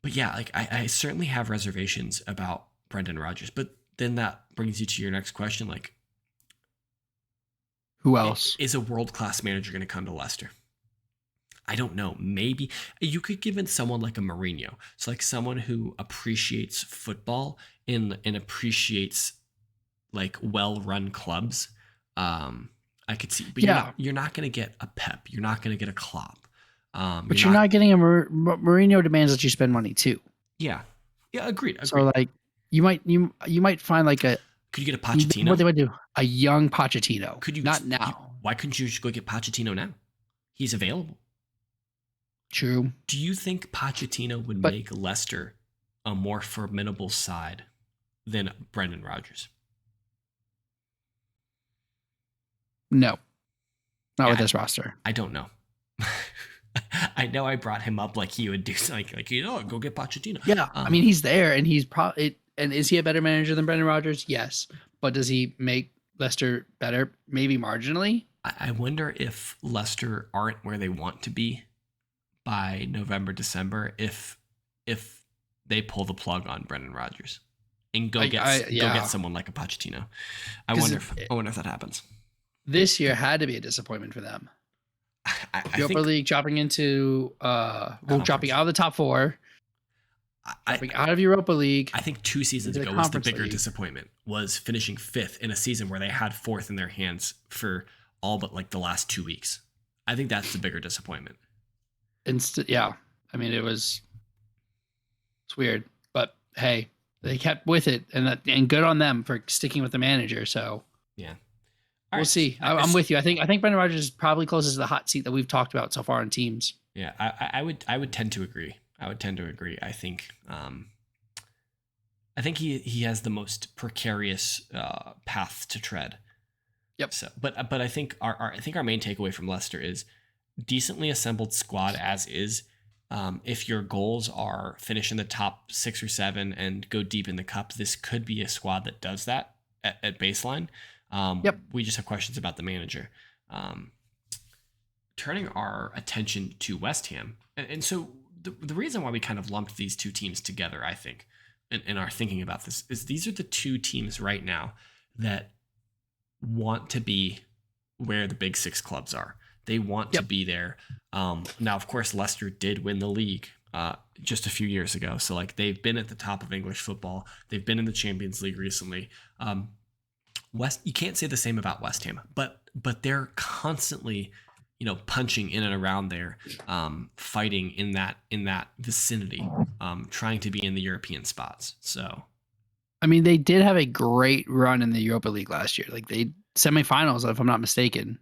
But yeah, like I certainly have reservations about Brendan Rodgers. But then that brings you to your next question, like, who else is a world-class manager going to come to Leicester? I don't know. Maybe you could give in someone like a Mourinho. So like someone who appreciates football and appreciates like well-run clubs. I could see, but you're not going to get a Pep. You're not going to get a Klopp. But you're not getting a Mourinho demands that you spend money too. Yeah. Agreed. So like you might find like a. Could you get a Pochettino? What they would do? A young Pochettino. Could you not now? Why couldn't you just go get Pochettino now? He's available. True. Do you think Pochettino would make Leicester a more formidable side than Brendan Rodgers? No, not with this roster. I don't know. I know I brought him up like he would do something like go get Pochettino. Yeah, I mean he's there and he's probably. And is he a better manager than Brendan Rodgers? Yes, but does he make Leicester better? Maybe marginally. I wonder if Leicester aren't where they want to be by November, December, if they pull the plug on Brendan Rodgers and go get someone like a Pochettino. I wonder if that happens. This year had to be a disappointment for them. Europa League dropping into dropping out of the top four. Dropping out of Europa League. I think 2 seasons ago was the bigger disappointment, was finishing 5th in a season where they had 4th in their hands for all but like the last 2 weeks. I think that's the bigger disappointment. Yeah. I mean, it's weird, but hey, they kept with it and good on them for sticking with the manager. So yeah, we'll see. I'm with you. I think Brendan Rodgers is probably closest to the hot seat that we've talked about so far in teams. Yeah, I would tend to agree. I think he has the most precarious path to tread. Yep. So, but I think our main takeaway from Leicester is decently assembled squad as is. If your goals are finish in the top 6 or 7 and go deep in the cup, this could be a squad that does that at baseline. Yep. We just have questions about the manager. Turning our attention to West Ham, and so. The reason why we kind of lumped these two teams together, I think, in our thinking about this, is these are the two teams right now that want to be where the big 6 clubs are. They want to be there. Now, of course, Leicester did win the league just a few years ago. So, like, they've been at the top of English football. They've been in the Champions League recently. You can't say the same about West Ham, but they're constantly punching in and around there, fighting in that vicinity, trying to be in the European spots. So, I mean, they did have a great run in the Europa League last year. Like they semifinals, if I'm not mistaken.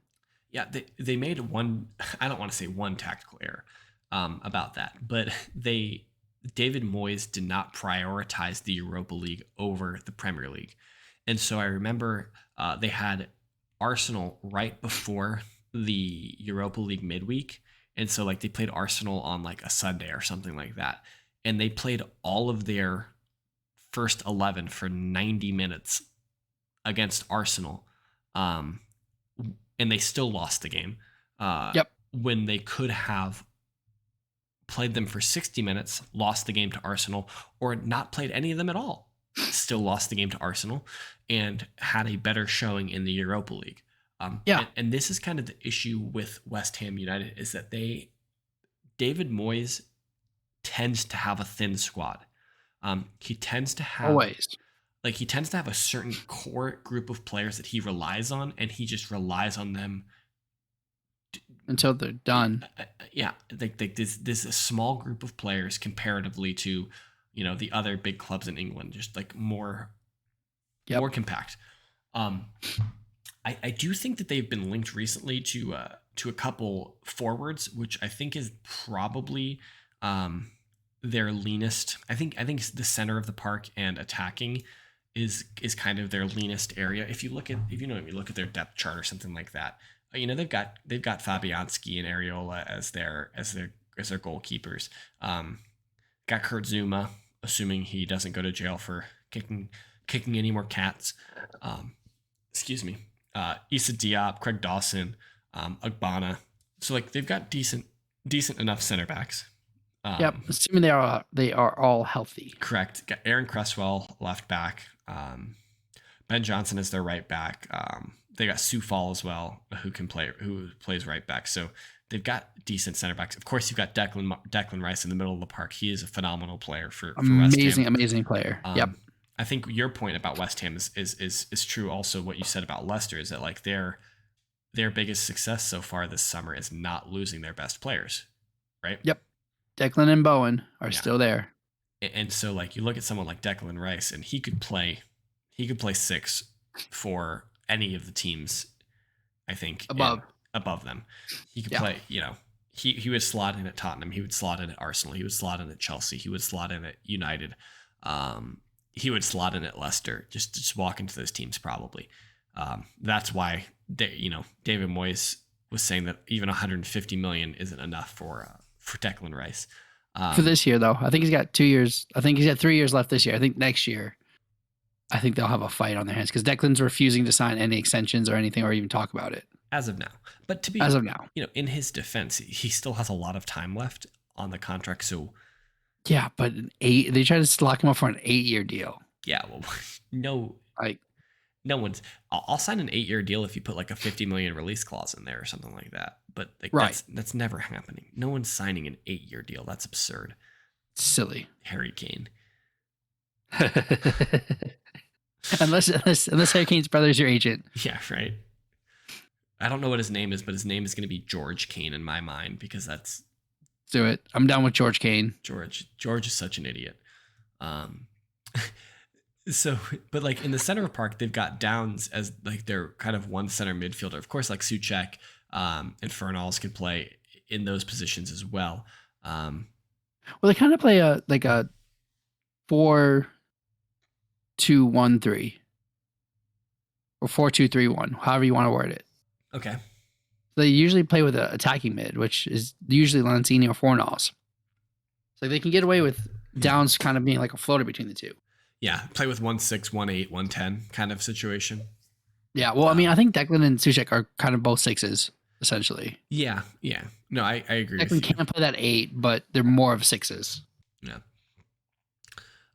Yeah, they made one. I don't want to say one tactical error about that, but David Moyes did not prioritize the Europa League over the Premier League, and so I remember they had Arsenal right before the Europa League midweek, and so like they played Arsenal on like a Sunday or something like that, and they played all of their first 11 for 90 minutes against Arsenal, and they still lost the game. When they could have played them for 60 minutes, lost the game to Arsenal, or not played any of them at all, still lost the game to Arsenal, and had a better showing in the Europa League. And this is kind of the issue with West Ham United, is that David Moyes tends to have a thin squad. He tends to have a certain core group of players that he relies on, and he just relies on them until they're done. This is a small group of players comparatively to, the other big clubs in England, just like more compact. I do think that they've been linked recently to a couple forwards, which I think is probably their leanest. I think the center of the park and attacking is kind of their leanest area. If you look at their depth chart or something like that, they've got Fabianski and Areola as their goalkeepers. Got Kurt Zuma assuming he doesn't go to jail for kicking any more cats. Excuse me. Issa Diop, Craig Dawson, Agbana. So like they've got decent enough center backs. Yep, assuming they are all healthy. Correct. Got Aaron Cresswell left back. Ben Johnson is their right back. They got Sioux Fall as well, who plays right back. So they've got decent center backs. Of course, you've got Declan Rice in the middle of the park. He is a phenomenal player for West Ham. Amazing player. Yep. I think your point about West Ham is true. Also, what you said about Leicester is that like their biggest success so far this summer is not losing their best players, right? Yep. Declan and Bowen are still there. And so like you look at someone like Declan Rice, and he could play 6 for any of the teams, I think, above them. He could play, he would slot in at Tottenham, he would slot in at Arsenal, he would slot in at Chelsea, he would slot in at United, he would slot in at Leicester, just walk into those teams probably. That's why David Moyes was saying that even 150 million isn't enough for Declan Rice. For this year though, I think he's got 2 years. I think he's got 3 years left this year. I think next year, I think they'll have a fight on their hands because Declan's refusing to sign any extensions or anything or even talk about it. As of now. But as of now, in his defense, he still has a lot of time left on the contract. So yeah, but they try to lock him up for an 8-year deal. Yeah, well, no one's. I'll sign an 8-year deal if you put like a 50 million release clause in there or something like that. But like, that's never happening. No one's signing an 8-year deal. That's absurd. Silly. Harry Kane. unless Harry Kane's brother's your agent. Yeah, right. I don't know what his name is, but his name is going to be George Kane in my mind because that's. Let's do it. I'm down with George Kane. George is such an idiot. So, but like in the center of the park, they've got Downs as like their kind of one center midfielder. Of course, like Souček and Fornals could play in those positions as well. Well, they kind of play a 4-2-1-3 or 4-2-3-1, however you want to word it. Okay. They usually play with an attacking mid, which is usually Lanzini or Fornals. So they can get away with Downs kind of being like a floater between the two. Yeah, play with 1-6, 1-8, 1-10 kind of situation. Yeah, well, I mean, I think Declan and Souček are kind of both 6s, essentially. Yeah. No, I agree with you. you. Declan can't play that 8, but they're more of 6s. Yeah.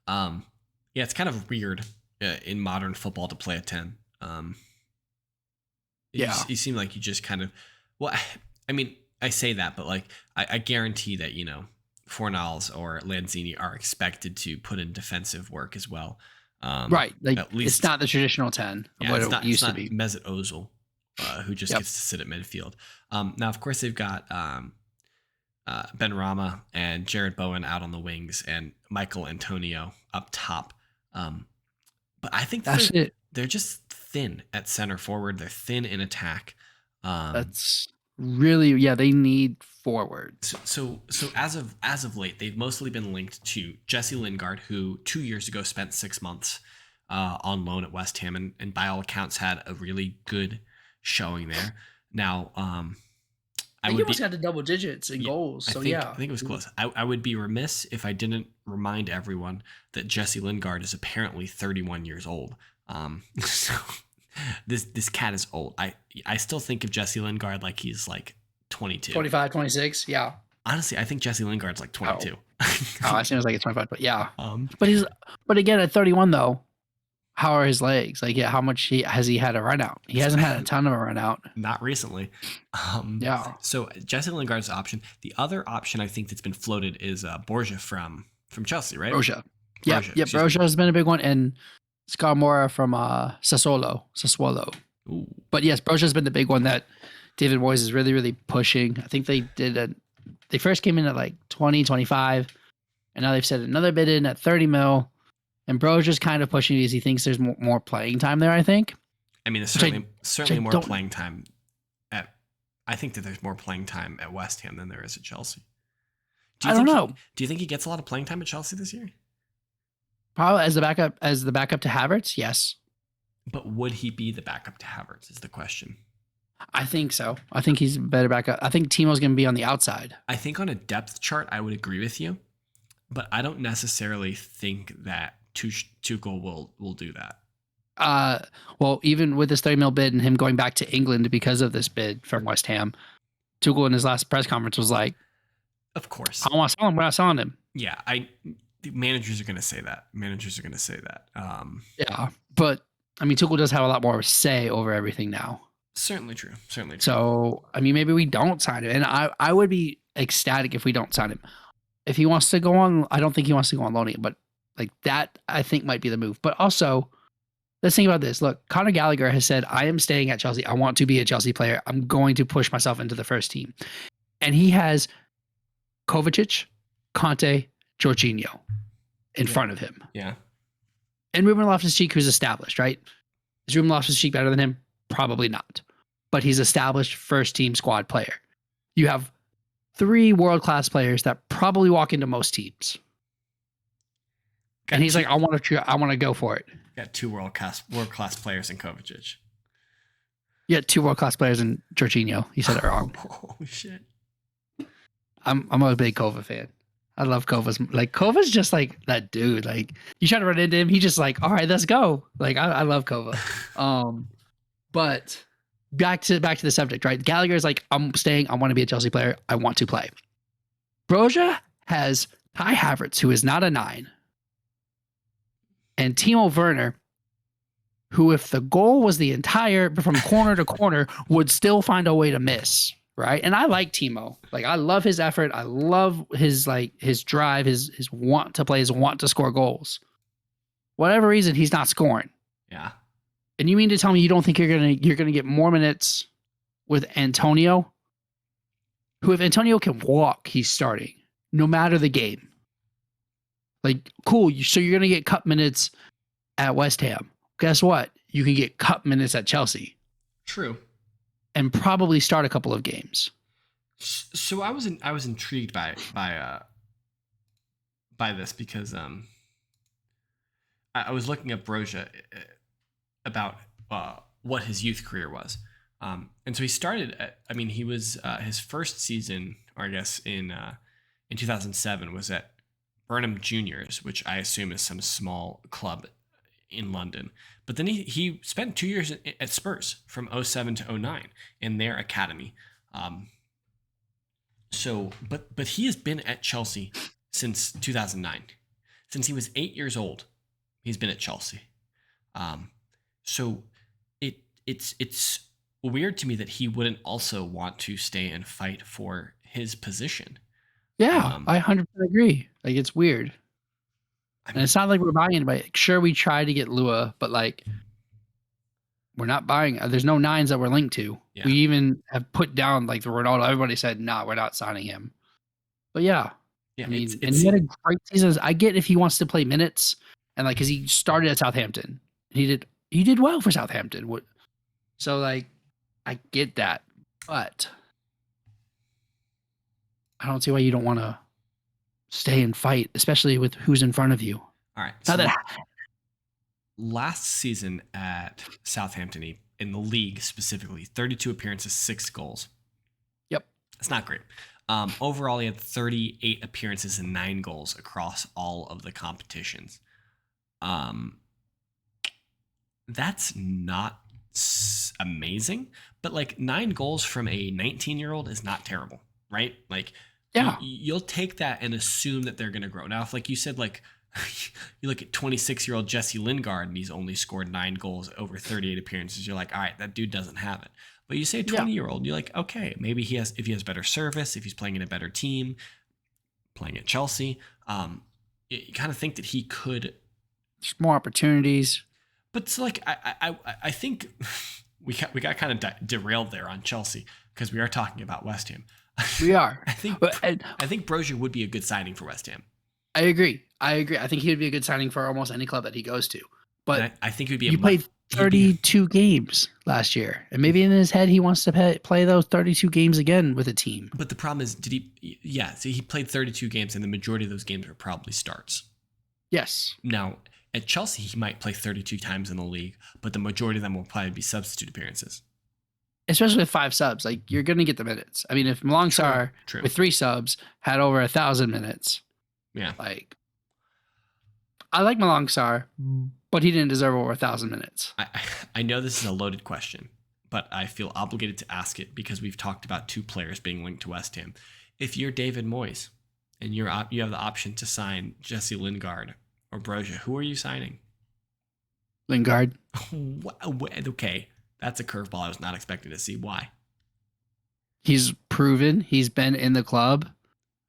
Yeah, it's kind of weird in modern football to play a 10. You seem like you just kind of, well, I mean, I say that, but like, I guarantee that, Fornals or Lanzini are expected to put in defensive work as well. Right. Like, at least, it's not the traditional 10 of what it used to be. Mesut Ozil, who just gets to sit at midfield. Now, of course, they've got Ben Rama and Jared Bowen out on the wings and Michael Antonio up top. But I think they're just thin at center forward. They're thin in attack. That's really, they need forwards. So as of late, they've mostly been linked to Jesse Lingard, who 2 years ago spent 6 months on loan at West Ham, and by all accounts had a really good showing there. Now, I think he almost got to double digits in goals. I think it was close. I would be remiss if I didn't remind everyone that Jesse Lingard is apparently 31 years old. So this cat is old. I still think of Jesse Lingard like he's like 22. 25, 26, yeah. Honestly, I think Jesse Lingard's like 22. I seems like it's 25, but yeah. But again, at 31 though, how are his legs? Like, how much has he had a run out? He hasn't had a ton of a run out. Not recently. Yeah. So Jesse Lingard's option. The other option I think that's been floated is Borja from Chelsea, right? Borja. Yeah. Borja has been a big one, and Scarmora from Sassuolo. Ooh. But yes, Borja's been the big one that David Moyes is really, really pushing. I think they first came in at like 20, 25, and now they've set another bid in at 30 mil. And Broja's kind of pushing because he thinks there's more playing time there, I think. I mean, there's certainly more playing time I think that there's more playing time at West Ham than there is at Chelsea. I don't know. Do you think he gets a lot of playing time at Chelsea this year? Probably as the backup to Havertz, yes. But would he be the backup to Havertz is the question. I think so. I think he's a better backup. I think Timo's going to be on the outside. I think on a depth chart, I would agree with you. but I don't necessarily think that Tuchel will do that. Well, even with this 30 mil bid and him going back to England because of this bid from West Ham, Tuchel in his last press conference was like, "Of course, I don't want to sell him. We're not selling him." Yeah, the managers are going to say that. Yeah, but I mean, Tuchel does have a lot more say over everything now. Certainly true. So, I mean, maybe we don't sign him, and I would be ecstatic if we don't sign him. If he wants to go on, I don't think he wants to go on loaning, but like that, I think might be the move. But also, let's think about this. Look, Conor Gallagher has said, I am staying at Chelsea. I want to be a Chelsea player. I'm going to push myself into the first team. And he has Kovacic, Conte, Jorginho in front of him. Yeah. And Ruben Loftus-Cheek, who's established, right? Is Ruben Loftus-Cheek better than him? Probably not. But he's established first team squad player. You have 3 world-class players that probably walk into most teams. And he's like, I want to go for it. Got 2 world-class players in Kovacic. Yeah, 2 world-class players in Jorginho. He said it wrong. Oh shit. I'm a big Kova fan. I love Kova's just like that dude. Like you try to run into him, he just like, all right, let's go. Like I love Kova. But back to the subject, right? Gallagher is like, I'm staying. I want to be a Chelsea player. I want to play. Broja has Kai Havertz, who is not a 9, and Timo Werner, who, if the goal was the entire from corner to corner, would still find a way to miss. Right. And I like Timo. Like, I love his effort. I love his drive, his want to play, his want to score goals. Whatever reason, he's not scoring. Yeah. And you mean to tell me you don't think you're gonna get more minutes with Antonio? Who, if Antonio can walk, he's starting, no matter the game. Like, cool. So you're gonna get cup minutes at West Ham. Guess what? You can get cup minutes at Chelsea. True. And probably start a couple of games. So I was intrigued by this because I was looking up Broja about what his youth career was, and so he started. He was his first season, or I guess in 2007, was at Burnham Juniors, which I assume is some small club in London. But then he spent 2 years at Spurs from 07 to 09 in their academy. But he has been at Chelsea since 2009. Since he was 8 years old, he's been at Chelsea. So it's weird to me that he wouldn't also want to stay and fight for his position. Yeah, I 100% agree. Like, it's weird. And it's not like we're buying anybody. Sure, we try to get Lua, but like we're not buying. There's no 9s that we're linked to. Yeah. We even have put down like the Ronaldo. Everybody said, "Nah, we're not signing him." But yeah, I mean, and he had a great season. I get if he wants to play minutes and like because he started at Southampton, he did well for Southampton. So like, I get that, but I don't see why you don't want to stay and fight, especially with who's in front of you. All right. So last season at Southampton, in the league specifically, 32 appearances, 6 goals. Yep. That's not great. Overall, he had 38 appearances and 9 goals across all of the competitions. That's not amazing, but like 9 goals from a 19-year-old is not terrible, right? Like, yeah, you'll take that and assume that they're going to grow. Now, if like you said, like you look at 26-year-old Jesse Lingard and he's only scored 9 goals over 38 appearances, you're like, all right, that dude doesn't have it. But you say 20-year-old, you're like, okay, maybe if he has better service, if he's playing in a better team, playing at Chelsea, you kind of think that he could. There's more opportunities. But so like I think we got kind of derailed there on Chelsea because we are talking about West Ham. We are. I think Broja would be a good signing for West Ham. I agree. I think he would be a good signing for almost any club that he goes to. But I think he'd be. You played 32 games last year, and maybe in his head he wants to play those 32 games again with a team. But the problem is, did he? Yeah, see, he played 32 games, and the majority of those games were probably starts. Yes. Now at Chelsea, he might play 32 times in the league, but the majority of them will probably be substitute appearances. Especially with 5 subs, like you're going to get the minutes. I mean, if Malong Sarr with 3 subs had over 1,000 minutes, Yeah. Like, I like Malang Sarr, but he didn't deserve over 1,000 minutes. I know this is a loaded question, but I feel obligated to ask it because we've talked about 2 players being linked to West Ham. If you're David Moyes and you have the option to sign Jesse Lingard or Broja, who are you signing? Lingard. Okay, that's a curveball I was not expecting to see. Why? He's proven. He's been in the club,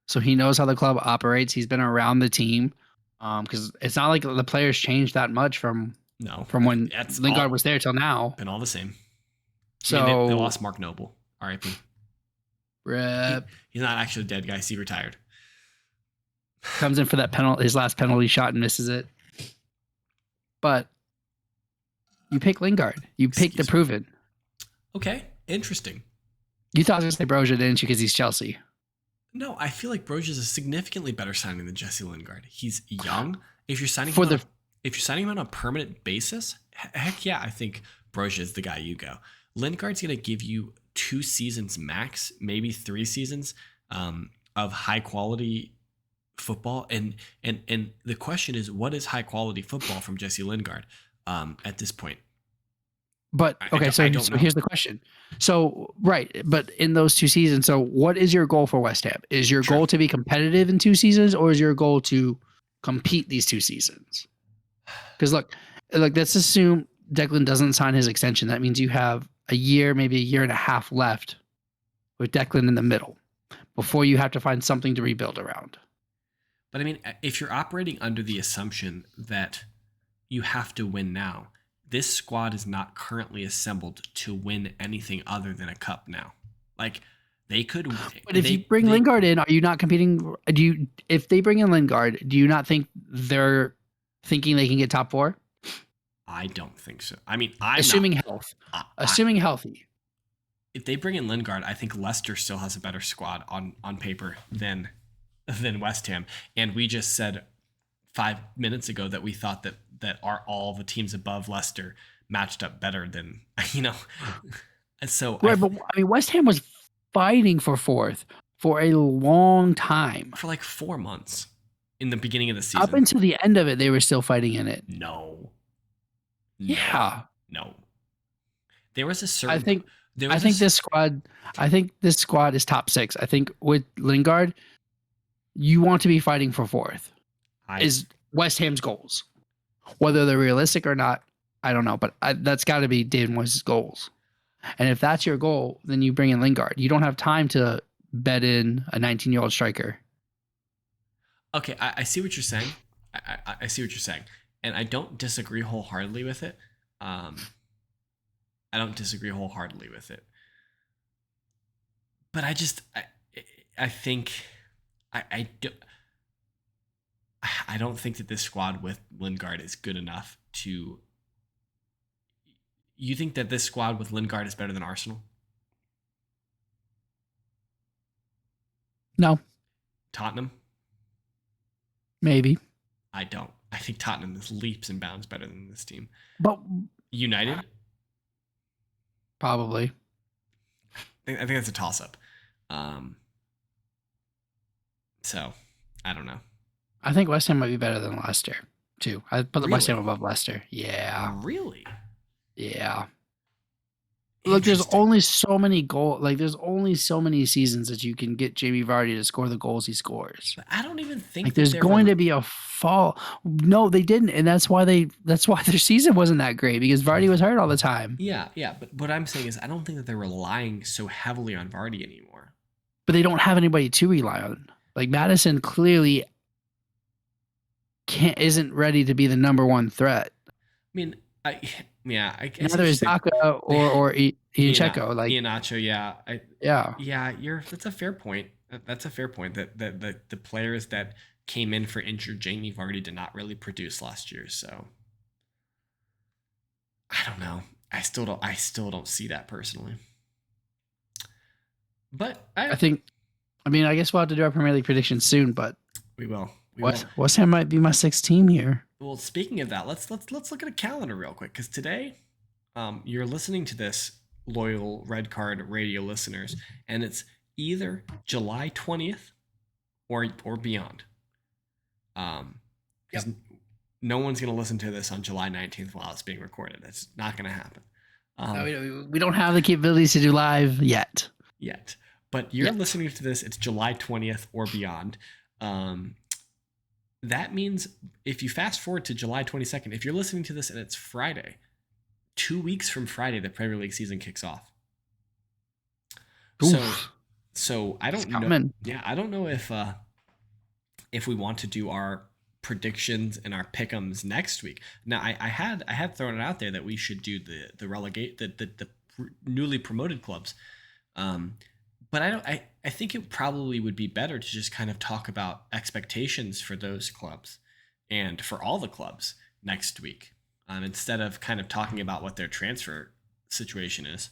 so he knows how the club operates. He's been around the team, because it's not like the players changed that much from when Lingard was there till now. Been all the same. So I mean, they lost Mark Noble, R.I.P. Rip. He's not actually a dead guy. He retired. Comes in for that penalty, his last penalty shot, and misses it. But you pick Lingard. You pick the proven. Okay, interesting. You thought I was going to say Broja, didn't you? Because he's Chelsea. No, I feel like Broja is a significantly better signing than Jesse Lingard. He's young. If you're signing him on a permanent basis, heck yeah, I think Broja is the guy you go. Lingard's going to give you 2 seasons max, maybe 3 seasons of high quality football. And the question is, what is high quality football from Jesse Lingard at this point? But okay, so here's the question. So right, but in those 2 seasons, so what is your goal for West Ham? Is your goal to be competitive in 2 seasons, or is your goal to compete these 2 seasons? Because look, let's assume Declan doesn't sign his extension. That means you have a year, maybe a year and a half left with Declan in the middle before you have to find something to rebuild around. But I mean, if you're operating under the assumption that you have to win now, this squad is not currently assembled to win anything other than a cup now. Like, they could. But if you bring Lingard in, are you not competing? If they bring in Lingard, do you not think they're thinking they can get top 4? I don't think so. I mean, assuming healthy. If they bring in Lingard, I think Leicester still has a better squad on paper than West Ham. And we just said 5 minutes ago that we thought that all the teams above Leicester matched up better than, And so right, but I mean, West Ham was fighting for 4th for a long time. For like 4 months in the beginning of the season. Up until the end of it, they were still fighting in it. No. Yeah. No. There was a certain. I think this squad is top 6. I think with Lingard, you want to be fighting for 4th. Is West Ham's goals. Whether they're realistic or not, I don't know. But that's got to be David Moyes' goals. And if that's your goal, then you bring in Lingard. You don't have time to bet in a 19-year-old striker. Okay, I see what you're saying. I see what you're saying. And I don't disagree wholeheartedly with it. But I think I don't think that this squad with Lingard is good enough to. You think that this squad with Lingard is better than Arsenal? No. Tottenham? Maybe. I don't. I think Tottenham is leaps and bounds better than this team. But United? Probably. I think that's a toss-up. So, I don't know. I think West Ham might be better than Leicester, too. I put the West Ham above Leicester. Yeah. Really? Yeah. Look, there's only so many goals. Like, there's only so many seasons that you can get Jamie Vardy to score the goals he scores. But I don't even think like there's going to be a fall. No, they didn't, and that's why their season wasn't that great, because Vardy was hurt all the time. Yeah. But what I'm saying is, I don't think that they're relying so heavily on Vardy anymore. But they don't have anybody to rely on. Like, Maddison clearly isn't ready to be the number 1 threat. I mean, I guess neither is Daka or Iheanacho. Like Iheanacho, yeah. That's a fair point. That's a fair point that the players that came in for injured Jamie Vardy did not really produce last year. So I don't know. I still don't see that personally. But I guess we'll have to do our Premier League predictions soon. But we will. West Ham might be my 6th team here. Well, speaking of that, let's look at a calendar real quick, because today, you're listening to this, loyal Red Card Radio listeners, and it's either July 20th or beyond. Because no one's going to listen to this on July 19th while it's being recorded. That's not going to happen. We don't have the capabilities to do live yet. But you're listening to this, it's July 20th or beyond. That means if you fast forward to July 22nd, if you're listening to this and it's Friday, 2 weeks from Friday, the Premier League season kicks off. Oof. So I don't know. Yeah, I don't know if we want to do our predictions and our pick'ems next week. Now, I had thrown it out there that we should do the relegate the newly promoted clubs. But I think it probably would be better to just kind of talk about expectations for those clubs and for all the clubs next week, instead of kind of talking about what their transfer situation is.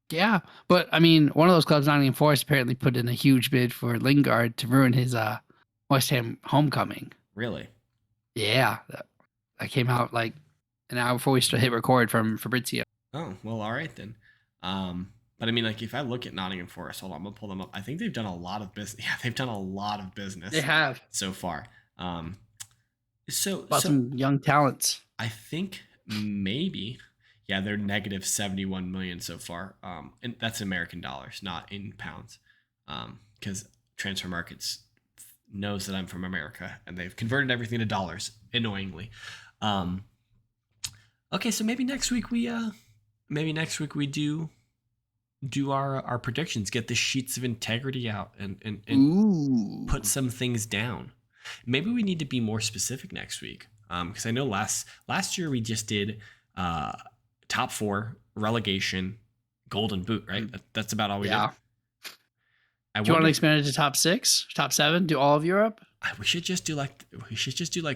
Yeah, but I mean, one of those clubs, Nottingham Forest, apparently put in a huge bid for Lingard to ruin his West Ham homecoming. Really? Yeah, that came out like an hour before we hit record from Fabrizio. Oh, well, all right then. But I mean, like, if I look at Nottingham Forest, hold on, I'm gonna pull them up. I think they've done a lot of business. Yeah, they've done a lot of business. They have so far. So some young talents. I think maybe, yeah, they're negative 71 million so far. And that's American dollars, not in pounds. Because Transfer Markets knows that I'm from America and they've converted everything to dollars, annoyingly. Okay, so maybe next week we do our predictions, get the sheets of integrity out and put some things down. Maybe we need to be more specific next week. Because I know last year we just did top 4, relegation, golden boot, right? That's about all we did. Do you want to expand it to top 6, top 7, do all of Europe? We should just do like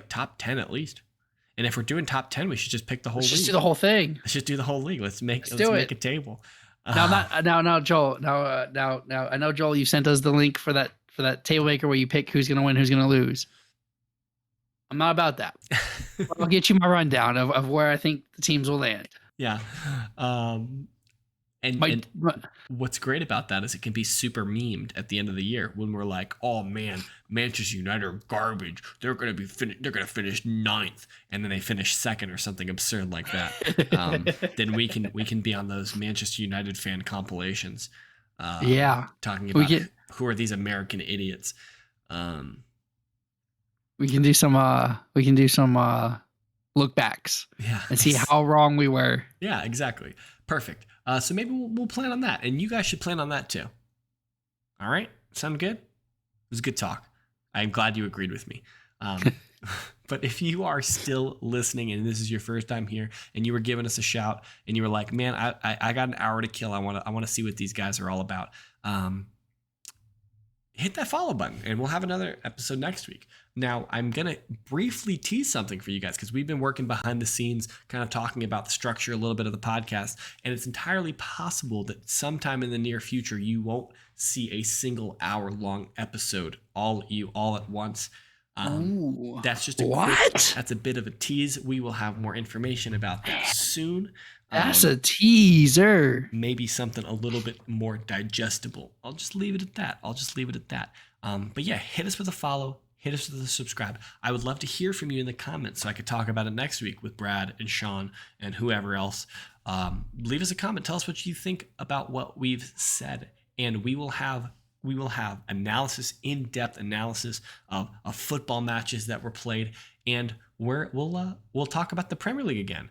top 10 at least. And if we're doing top 10, we should just pick the whole league. Let's just do the whole thing. Let's just do the whole league. Let's make a table. Now, Joel. Now, I know, Joel, you sent us the link for that table maker where you pick who's going to win, who's going to lose. I'm not about that. I'll get you my rundown of where I think the teams will land. Yeah. And what's great about that is it can be super memed at the end of the year when we're like, oh man, Manchester United are garbage. They're gonna finish 9th, and then they finish 2nd or something absurd like that. Then we can be on those Manchester United fan compilations. Talking about who are these American idiots. We can do some look backs. Yeah. And see how wrong we were. Yeah, exactly. Perfect. So maybe we'll plan on that, and you guys should plan on that too. All right, sound good? It was a good talk. I'm glad you agreed with me. But if you are still listening and this is your first time here, and you were giving us a shout, and you were like, "Man, I got an hour to kill. I want to see what these guys are all about." Hit that follow button, and we'll have another episode next week. Now, I'm going to briefly tease something for you guys because we've been working behind the scenes, kind of talking about the structure a little bit of the podcast, and it's entirely possible that sometime in the near future, you won't see a single hour-long episode all at once. That's just that's a bit of a tease. We will have more information about that soon. That's a teaser. Maybe something a little bit more digestible. I'll just leave it at that. But yeah, hit us with a follow. Hit us with a subscribe. I would love to hear from you in the comments so I could talk about it next week with Brad and Sean and whoever else. Leave us a comment. Tell us what you think about what we've said. And we will have analysis, in-depth analysis of football matches that were played. And we'll talk about the Premier League again.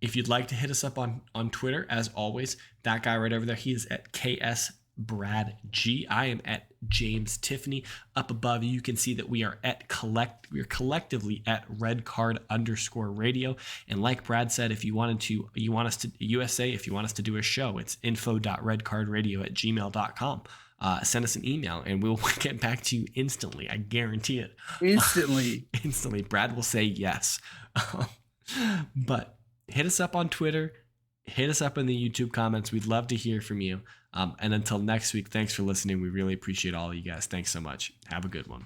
If you'd like to hit us up on Twitter, as always, that guy right over there, he is at KS Brad G. I am at James Tiffany. Up above, you can see that we are collectively at redcard_radio. And like Brad said, if you want us to do a show, it's info.redcardradio@gmail.com. Send us an email and we'll get back to you instantly. I guarantee it. Instantly. Brad will say yes. But hit us up on Twitter. Hit us up in the YouTube comments. We'd love to hear from you. And until next week, thanks for listening. We really appreciate all of you guys. Thanks so much. Have a good one.